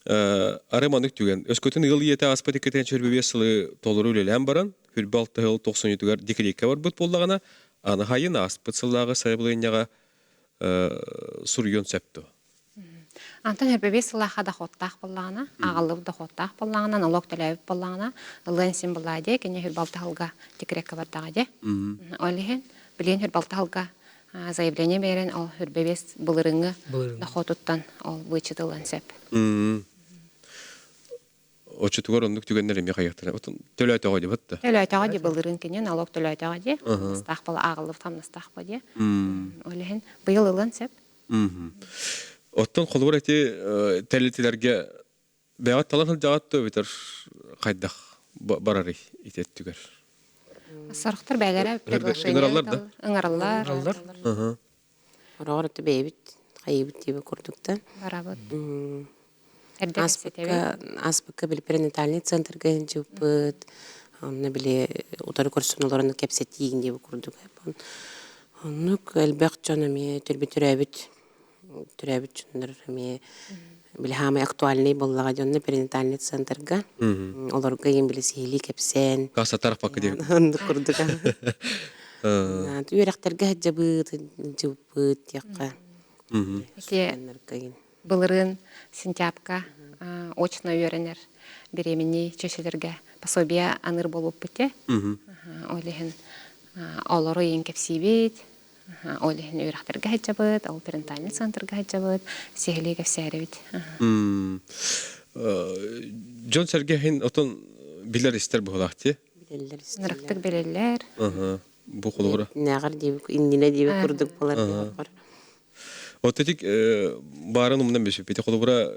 ареманык түген. Өскөтүн ыл ете аспати кетен чөрбебе сылы толуру үлелен баран. Хүрбалты ыл 97-гер дикеликке бар бут боллагана. Аны хайын аспыт сыллагы сайблыйняга сурьон сөптү. Антон хербебес лаха да хоттах боллана, агалып да хоттах боллана, налог төлөп боллана, ылын син болладе, кене хербалталга дикрекке бардагы. Олихен билен хербалталга заявление берен ол хербебес булырыңы да хотуттан ол вычытылан сеп. Очетугар ондук түгеннер эми каяктар. Төлөтөгө деп атты. Төлөтөгө де булырың кене налог төлөтөгө де, стах бала агалып тамна стах боде. Олихен быйыл ылын сеп. Оттон холбор эти телетилерге бәгат талан жагатты битер кайдах барары итеттүгер. Сарыктар бәйләре Ыңыраллар. Ыңыраллар. Орорты бейбит, кайбит дип көрдүктө. Барабыт. Аспыкка бил перинатальный центрга жупыт. Онна биле утары көрсөнөлөрүн кепсетиин дип көрдүк. Онну элбек жонами төрбүтүрөбүт. Түрәбит чүндер ми билхаме актуальный боллага жонны перинатальный центрга. Олорга ем билесили кепсен. Каса тарах пакы деп. Онду курдук. Үйрәктерге жабыт, жупыт якка. Былырын сентябрьга очно үйренер беременный чөшелерге пособие аныр болуп бите. Олехин олору ен кепсибет. Олехин үйрәктерге хаджабыт, ол перинатальный центрга хаджабыт, сехли кепсәребит. Жон Сергейхин отон билер истер булакты. Нырыктык белелер. Бу холора. Нагар дип индине дип курдук болар. Отетик барын умдан бешип бите холора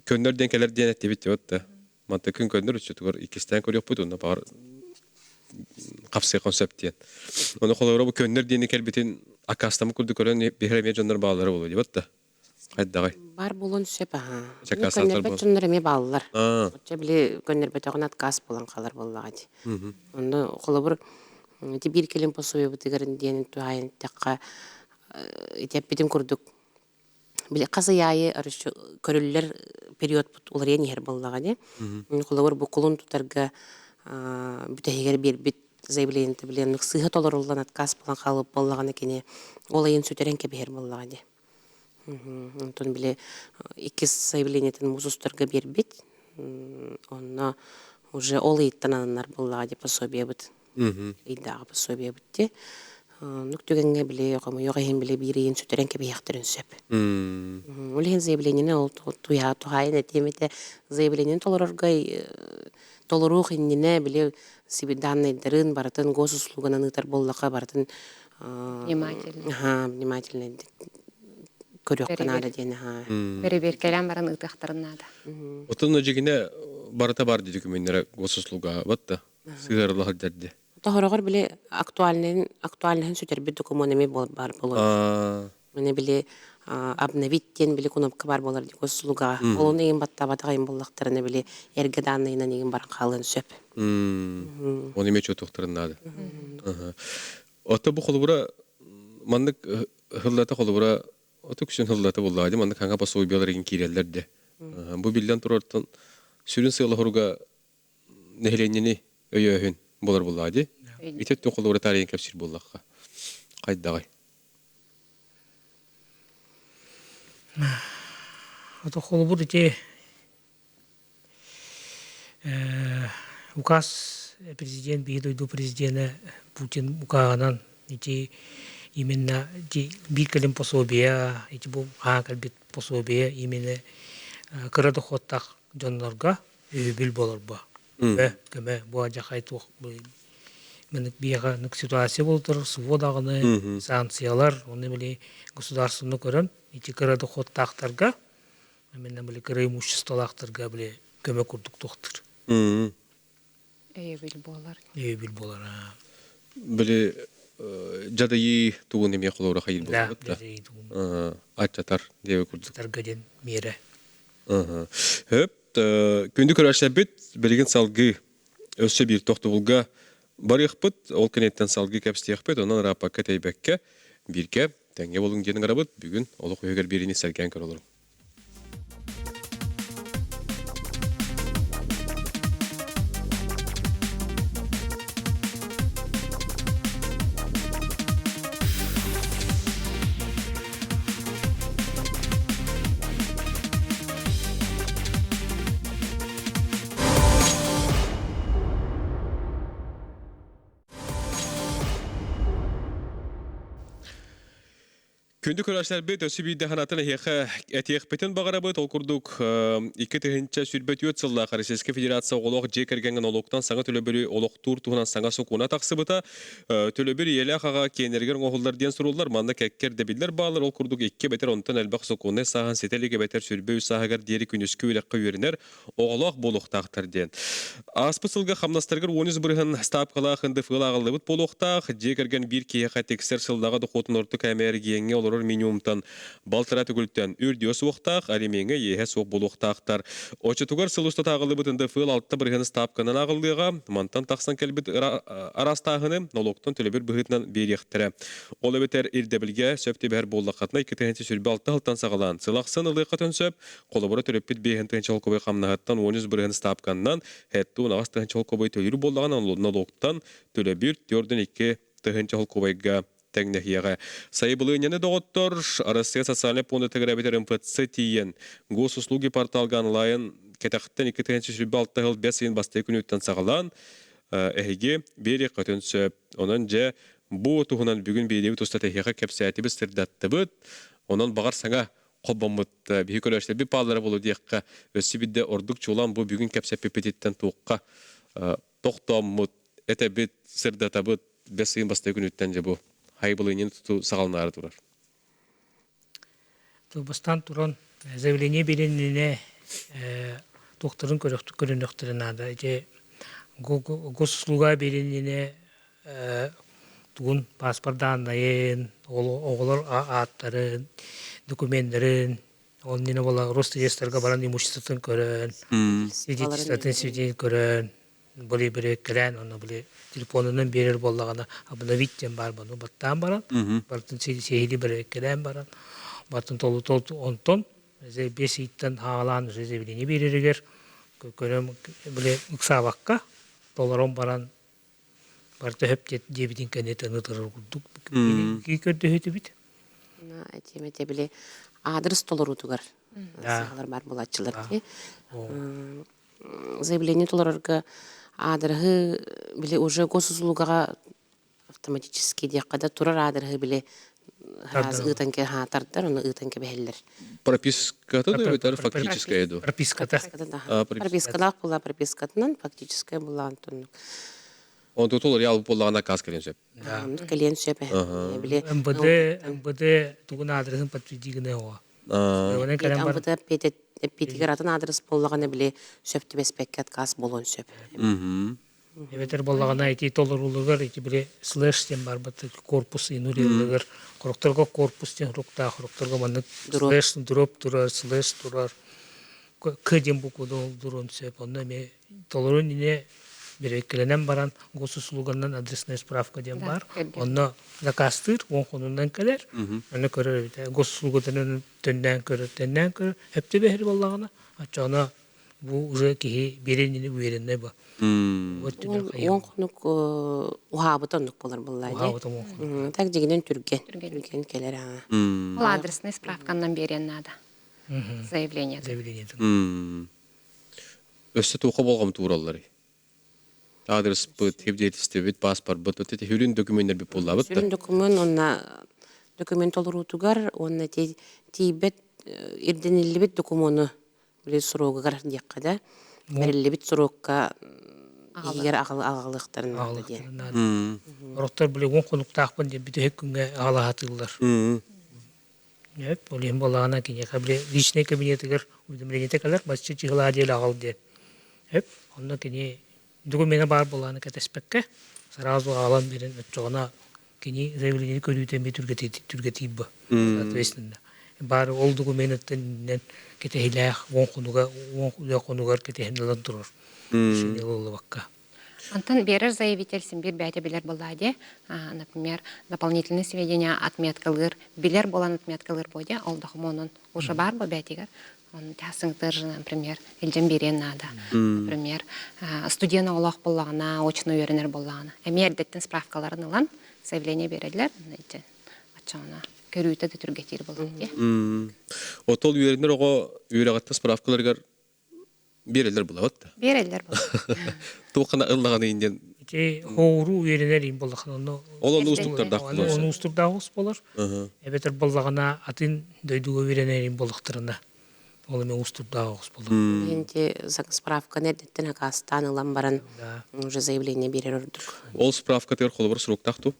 көндөрден келер ден эттебит отта. Манта күн көндөр үчүтүгөр икистен көрөк бут онда бар капсы концепттен. Оны холора бу көндөр дени келбитин акастамы курдук көрөн бехреме жондар баалары болду деп отта. Кайдагай. Бар болон сөп аха. Чакасалар Көннөр чөндөр эме баллар. Оча биле көннөр бетөгөн аткас болон калар боллага ди. Онда холобур ти бир келем пособие бутыгарын ден туайын такка итеппитин курдук. Биле казыяйы арыш көрүллөр период бут улар эни хер боллага ди. Холобур бу кулун тутарга бүтегер бир бит заявление биле ныксыга толорулган аткас болон калып боллаган экени олайын сөтөренке бер боллага ди. Антон биле iki заявлениятын музустарга бербит. Онна уже олайыттананар боллага ди пособие бут. Идага пособие бутте. Нүктөгөнгө биле кому йогайын биле бирин сөтөренке бияктырын сөп. Олайын заявлениени ол туя тухайын этемете заявлениени толороргай толорух иннине биле сибиданныйдарын баратын госуслугана нытар боллака баратын внимательно көрөк канада дени Бери-бер келем баран ытыктарынада. Отон жигине барата бар ди документтер госуслуга батта. Сыгырлар дерди. Тохорогор биле актуальный сөтөр бир документами бар болот. Мене биле обновиттен биле кнопка бар болар ди госуслуга. Олон эген баттабатагайын боллактарына биле эрге данныйынан эген баран калын сөп. Оны мечө токтарынады. Ото бу холбура мандык хыллата холбура ото күшүн хыллата боллады. Мандык ханга басуу белер эген киреллерде. Бу билден турартын сүрүн сыйлахурга нехленени өйөһүн болар боллады. Итет холбура тарыйын кепсир боллакка. Кайдагай. ото холбут ити указ президент бийдойду президента Путин укаганан ити именно ити биркелем пособия ити бу калбит пособия именно кырады хоттак жоннорга бил болорбо кеме бу жакай тук мен бияга ситуация болтур сводагыны санкциялар оны биле государственный көрөн ити кырады хоттактарга мен биле кыры имуществолактарга биле көмөк курдук токтур Бил болар. бил болор Біле жадайы туғын еме қолауыра қайыл болады да. Атчатар деуі күрдік. таргаден мере Хөп, күнді көрәші бет, білген салғы өсі бір тоқты бұлға бар еқпіт, ол кенеттен салғы кәпісті еқпіт, онан рапаққа тәйбәкке бірге тәңге болың денің арабыт, бүгін олық өйгер беріне сәлген көр олырым. Күнді көрәшілер бет, өсі бейді қанатына әтеқ бетін бағара бет, ол күрдік 2-тігінші сүрбет өтсілі Российская Федерация олық жекергенген олықтан саңа төлөбірі олық тур туғынан саңа соқуына тақсы бұта. Төлөбірі елі ақаға кейінерген оғылдар ден сұрулар, маңда кәккер дәбілдер бағылар, ол күрдік 2 бетер онтан әлбақ соқуына саған сетеліге бетер сүрбе сағығар дері күніскі өліққа өрінер оғылақ болуқ тақтар ден. Аспысылға қамнастырғыр 10 бірғын стапқала қынды фыл ағылы бұт болуқтақ, жекерген бір кейіға тексер сылдағы дұқотын ұрты кәмәрі гейінге олар минимумтан балтыра түгілттен үрдіос оқтақ, әлемеңі ехес оқ бұл оқтақтар. Очетугар сылысты тағылы бұтынды фыл алтты біргіні стапқанын ағылдыға, мантан тақсан кәлбіт арастағыны noloqtan төлебір бұғытынан беректірі. Ол өбетер ирдебілге сөпті бәр боллақатына 2-тігінші сүрбі алты ғылттан сағылан. Сылақсын ылықатын сөп, қолыбыры төлеппіт 5-тігінші олқобай қамнағаттан 10 біргіні стапқанынан, әтті 10-тігінші олқобай төлері боллаған noloqtan төлебір 4-2-тігінші олқобайға тәңнәхияға. Сайбылы нені доғыттыр, Россия социальный понды тәгірәбетер МФЦ тиен. Госуслуги порталған лайын кәтәқіттен 2-тігінші сүрбі алты ғыл 5 сайын бастай күн өттен сағылан, әйге бері қатын сөп. Онан жа бұ тұғынан бүгін бейдеуі тұста тәхияға кәпсәті біз сірдатты бұд. Онан бағар саңа қоббамыд бейі көрәшілер бей палары болу дейққа. Өсі бидді ордық чулан бұ бүгін кәпсәт пепететтен туыққа тоқтамыд, әті бет сірдата бұд 5 сайын бастай күн өттен жа бұ. Хайбылынен тұту сағалнары тұрар. Бастан тұран заявление береніне тоқтырын көрініқтірін ады. Госуслуга береніне тұғын паспордан дайын, оғылар аттарын, документтарын, онын бола Росреестрға баран имуществотын көрін, свидетельствотын свидетель көрін, бұлі бірі кірән, оны бұлі телефонының берер болағына обновиттен бар бұны баттан баран, бартын сейді бірі кірән баран, бартын толы онтон, 5 иттен хағалан резервлені берерігер, көрім бұлі ұқсабаққа, толарон баран, барты хөптет дебетін кәнет ұнытырыр күрдік, кей көрді өті біт. Әтемете біле адрес толыру тұғар. Сағалар бар болатшылар де. Заявление толырырға адрығы біле уже госуслугаға автоматически дейққада тұрар адрығы біле ытанке тартар, оны ытанке бәхелдер. Прописката да өтер фактическая еду? Прописката. Пропискадақ бұла пропискатынан фактическая бұла антонның. Он тут олар ялып болағына қаз кәлен сөп? Кәлен сөп. МВД тұғын адресін подтвердигіне оға. МВД петигератын адрес болағына біле сөпті бәспәккет қаз болуын сөп. Эветер болағына әйті толырулығыр, әйті біле слэштен бар бәті корпус инурелігір. Құрықтырға корпустен құрықта, құрықтырға маңы слэштен дроп тұрар, слэш тұрар. Көден бұқуды олдырын сөп. Онна ме толырын ине берекеленен баран госуслуганнан адресная справка ден бар. Онна закастыр, он қонундан кәлер. Оны көрір, госуслугадан төннен көрір. Әпті бәхір болағына. Ачана bu уже ki birini verene ba. Он қонук уһабытонлук болар буллар. Так дегенен түрген келер. Ол адресный справканнан берен надо. заявление. заявление. Өссө туха болгом тураллары. Адрес бит, хевдетисте бит, паспорт бит, вот эти хүрүн документтер бит болла бит. Сүрін документ олырутугар, онна тейбет ирденеллибит документу біле сұрогығар дейққа да. Бәріллибит сұрогқа егер ағалықтарын алды ден. Ороқтар біле 10 қонуқтақпын деп біті хек күнге ағала атылар. Олем болағына кене қабіле личный кабинетігер уведомлениете қалар, басшы чығыла адел ағал ден. Онда кене докумені бар болағына кәтеспекке, сразу ағалан берін өтчоғына кене заявление көрүйтен бе түрге тейбі. Соответственно. Бар ол документтен кетехилях 10 қонуғар кетехинелен тұрыр. Шыне олы баққа. Антон берер заявитель симбир бәте билер болады. Например, дополнительные сведения отметкалыр, билер болан отметкалыр буде, ол документон уже бар бо бәтегер. Он тясыңтыр, например, элден берен надо. Например, студент олақ болағына, очно үйренер болағына. Әме әрдеттен справкаларын алан, заявление береділер, атчауына көрүйті де түргетер болды. Отол үйренер оға үйрағатта справкаларығар берелер болаватта. Берелер болды. Туқана ыллағаны инден. Хоуру үйренер ин болақын. Ол оны ұстықтарда қылар. Оны ұстықтарда қылар болар. Әбетер болағына атын дөйдуға үйренер ин болақтарына. Ол мен ұстықтарда қылар болар. Енді справка нәдеттен ақастан ылан баран уже заявление берер үрдік. Ол справка тегер қолы бір сұрық тақту.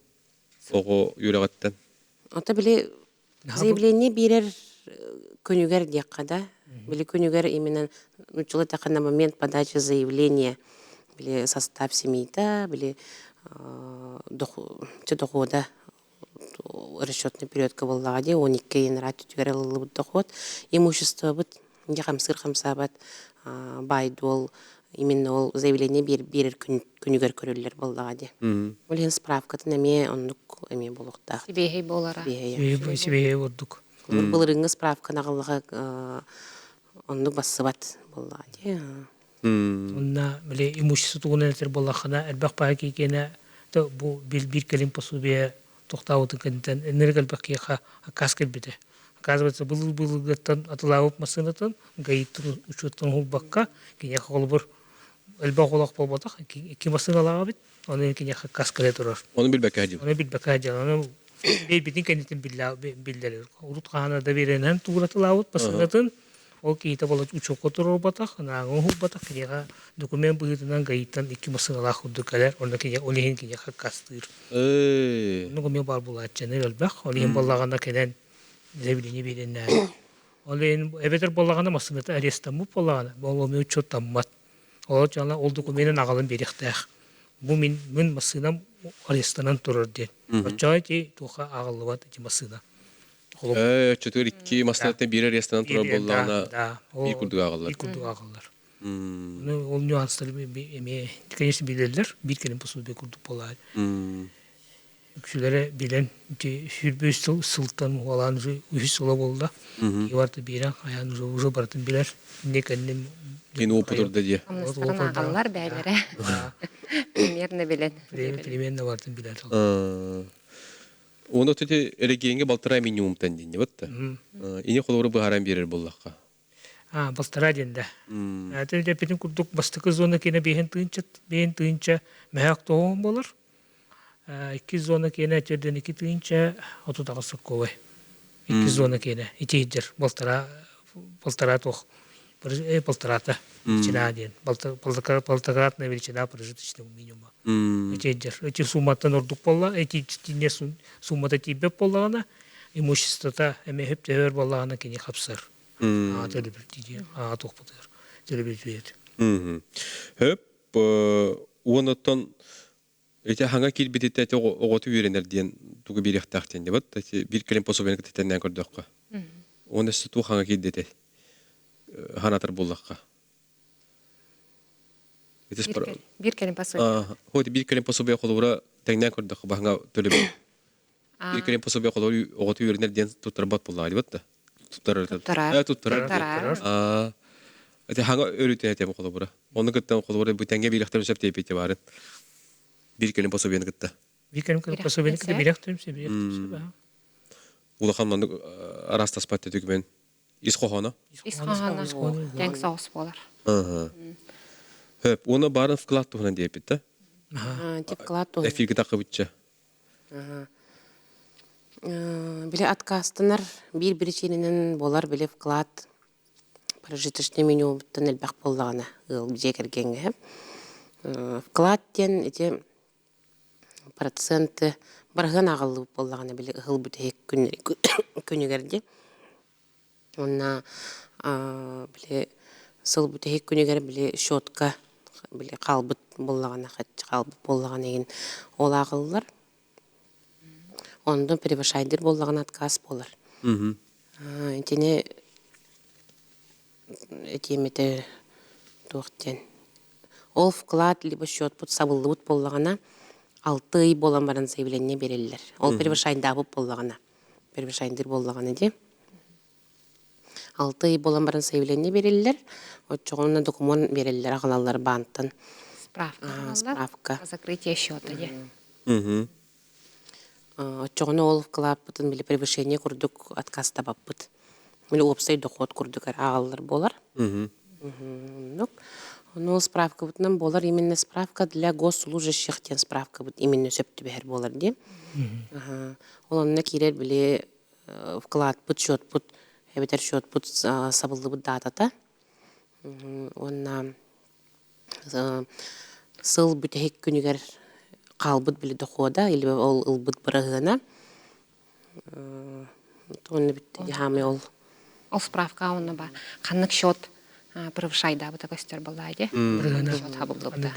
Оғы үйрағаттан. Ота біле заявление берер көнігер дейққа Били көнігер именно училы тақы на момент подачи заявления били состав семьи-та, били дохода расчетный период кабыллағаде 12 янрат түгерелі бұд доход. Имущество бұд, яқамсыр қамсабат байдол, именно ол заявление берер көнігер көрілер боллағаде. Олен справкатын әме онлық әме болуқта. Себехей болара. Себехей болдық. Бұлырыңы справканы ағылыға онлық басыбат боллағаде. Онна біле имущество туғын әлтер боллақына әлбәқ бағы кейкені бұл бір кәлім пособия тоқтауытын кәнітен энергал бақияға каскел біді. Оказывается, бұл-бұлғыттан атылауып масынатын ғайыттың үшеттің ғыл баққа кенеқа қолы бір әлбәқ олақ болбадақ, екі масын алаға бит, оны кенеқа каскеле тұрар. Оны білбәкі әдім. Оны білбәкі әдім. Оны бетін кәнетін білдәлер. Урут қағана да беренен туғыратылауыт масынатын ол кейті болады учоққа тұрар батақ, нағын ғыл батақ, кенеға документ бұғытынан ғайыттан екі масын алақ ұдды кәлер, оны олеген кенеқа кастыр. Оны көмен бар бұл атчаныр әлбәқ, олеген болағанда кәнен заявление береннәр. Олеген әбетер болағанда масынаты арестамып болағанда, ол өме учет таммат. Ол жаңа ол документін ағалын беректәқ. Бұл мен масынам арестанан тұрыр ден. Очағай те туға ағылы бат әте масына. Чөтігір екі масынаттен бір арестанан тұрыр болағына бір күрдік ағылар. Bir күрдік ағылар. Ол нюанстары конечно білерлер, bir кәлім пособие күрдік болады. Күшілері білен, сүрбөз сылттан олан үйіс ола болды. Еварты берен, аян уже бартын білер. Некәннен Кен опытырды де. Амныстарын ағалар бәлері. Примерно білен. Примерно бартын білер. Оны төте әрекейінге балтыра минимумтан дейіне бітті. Ине қолуыры бұғаран берер болаққа. Балтыра дейінде. Әтін жәпетін күрдік бастықы зона кені бейін түйінче мәйақ тоғын болыр. 2 зона кені әтерден 2 түйінче отудағы сұққовай. 2 зона кені. Итейдер. Балтыра тоқ. Полтората величина один. Полторатная величина прожиточного минимума. Эти сумматы нордук полла, эти не сумматы тебе поллана, имущество-то эмехеп тевер поллана кени хапсар. Телебертиди, тохпатер. Телебертиди. Хөп, уонотон эти ханга килбитет эти оготу үйренер диен тугу бирехтактен деп бат. Бир келем пособияны кететеннен көрдөккө. Оны суту ханга килдете. Ханатар буллаққа. Bir kelime пособие. Ходи bir kelime пособие қолуыра тәңнен көрдіқі бағыңа төлебе. Bir kelime пособие қолуыры оғыты үйренер ден тұттар бат болла алибатта. Тұттарар. Әте хаңа өрітен әтем қолуыра. Оны күттен қолуыра бұтәңге біріқтер өсіп тейпеті барын. Bir kelime пособияны күтті. Bir kelime пособияны күтті біріқтер өсіп. Улақан манды арастаспатты түгімен Исхохана. Исхана тәң соус болар. Хөп, оны барын вклад туһунан диэпит, да? Тип клад то. Эфирге тақыбытча. Биле откастынар бир ченинен болар биле вклад прожиточный меню буттан элбах боллагана жекергенге. Вклад тен эти проценты барган агылып боллагана биле ыл бүтек күнүгерди. Онна биле сыл бүтек күнүгер биле счетка биле калбыт боллагана калбыт боллагана еген ол агыллар. Онда превышайдыр боллаган отказ болар. Этине этимете тохтен. Ол вклад либо счет под сабыллыбыт боллагана 6 ай болан баран заявление береллер. Ол превышайдабы боллагана. Превышайдыр боллагана ди. 6 ай болан баран заявление береллер. Отчогонна документ береллер агалалар банттан. Справка. По закрытию счета, да. Отчогону ол вклад бутын биле превышение курдук отказ табаппыт. Биле опсай доход курдук агаллар болар. Ну, справка бутынан болар, именно справка для госслужащих тен справка бут именно сөптү бер болар ди. Олонна кирер биле вклад бут счет бут, эбетер счет бут сабылды бут датата. Онна сыл бүтек күнүгер калбыт биле дохода или ол ылбыт бырыгына. Тоны битти хаме ол. Ол справка онна ба. Каннык счет превышайда бу такостер балайди. Счет хабылды.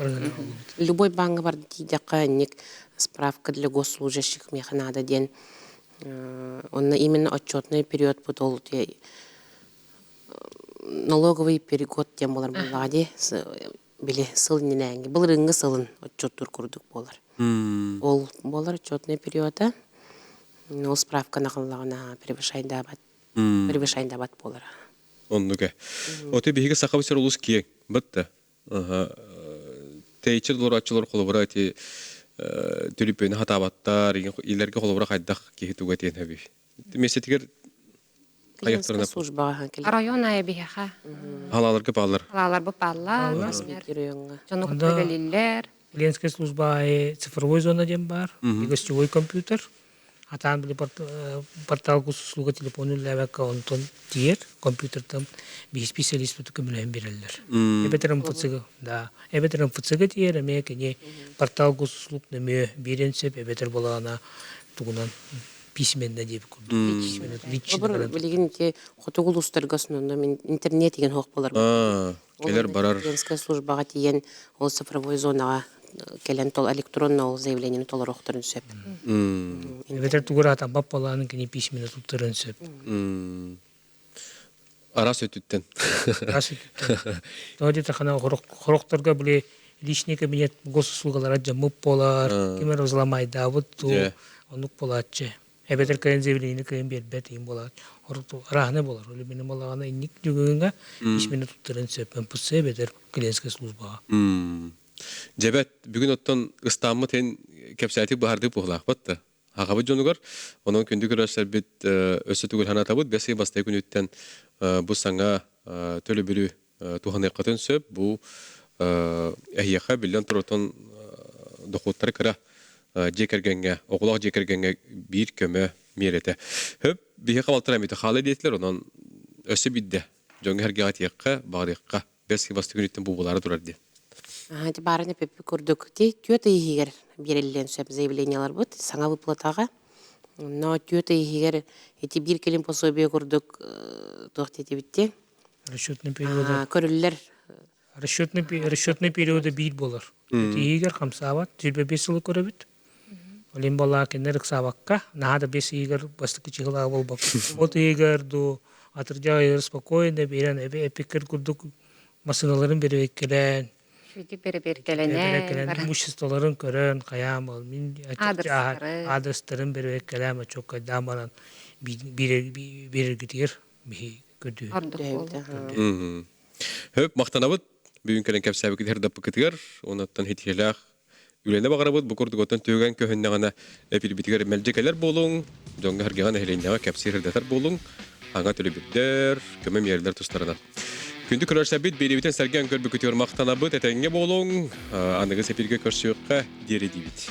Любой банк бар дидяка ник справка для госслужащих механада ден. Он именно отчетный период бутол налоговый перегод тем болар балайди. Биле сыл ненәңги. Бұл рыңғы сылын отчеттур курдук болар. Ол болар отчетный периода. Ол справка нақыллағына превышайда бат болар. Оннуге. Оты биһиге сақабысыр улус киең. Бытта. Тейчер дорачылар қолыбыра әти түліппені хатабаттар, илерге қолыбыра қайдақ кейтуға тен әбі. Месетігер Клиентская служба. Район айбиха. Халаларга баллар. Халалар бу балла. Жонук белелилер. Клиентская служба цифровой зона дем бар, и гостевой компьютер. А там были портал услуга телефону левака онтон тиер компьютер там би специалист тут көмөлөн берелер. Эбетерем фуцыгы, да. Эбетерем фуцыгы тиер эмекене портал услуг неме беренсеп эбетер болгана тугунан письменно деп курду. Лично билген те хотогул устаргасын интернет деген хок болар. Келер барар. Клиентская службага тиен ол цифровой зонага келен тол электронно заявление толор окторун сөп. Эбетер тугура там баппаланын кене письменно туттырын сөп. Арас өтүттен. Тоди тахана хорокторга биле личный кабинет госуслугалар жамып болар. Кемер взламайда вот ту онук болатчы. Эбетер кайын заявление кайын бербет им болат. Орто рахне болар. Оле менен балагана инник жүгөнгө письменно туттырын сөп. Пуссе эбетер клиентская служба. Жебет бүгүн оттон ыстаммы тен кепсайтик баардык бухлак батта. Хагабы жонугар онун күндүк көрөсөр бит өсө түгүл хана табыт беси бастай күнүттен бу саңа төлө бирү туханы катын сөп бу эхияха билен туротон дохуттар кыра жекергенге оголок жекергенге бир көмө мерете. Хөп бие кабалтыра мете халы дейтлер онун өсө бидде жөнгө хергатыякка баардыкка беси бастай күнүттен бу булары турар ди. Эти барыны пеппи курдук ти түйөтө ийгер берилген сөп заявлениялар бут саңа выплатага. Но түйөтө ийгер эти бир келим пособие курдук тохтети битти. Расчетный периода. Көрүллер. Расчетный периода бир болар. Ийгер хамсават 25 жыл көрөбүт. Олим бала кенерик сабакка нада 5 ийгер бастыкы чыгыла болбак. Вот ийгер ду атыржа спокойно берен эпикер курдук машиналарын берип келен. Берекелене. Имуществоларын көрөн, каям ал. Мин адрестарын берип келем, чок дамаран биргитер би көдү. Хөп мактанабыт бүгүн келен кепсабык дердап кетигер, онаттан хитилах үлене багарабыт бу курдуготон төгөн көһөннө гана эпилбитигер мелжекелер болуң, жоңга херган элендеге кепсирдетер болуң. аңа төлөбүттер, көмөм ерлер тустарына. Күндү көрөрсәбит беребитен сәрген көрбү көтөр мактанабыт этеңге болуң, аныгы сепирге көрсөккө дери дибит.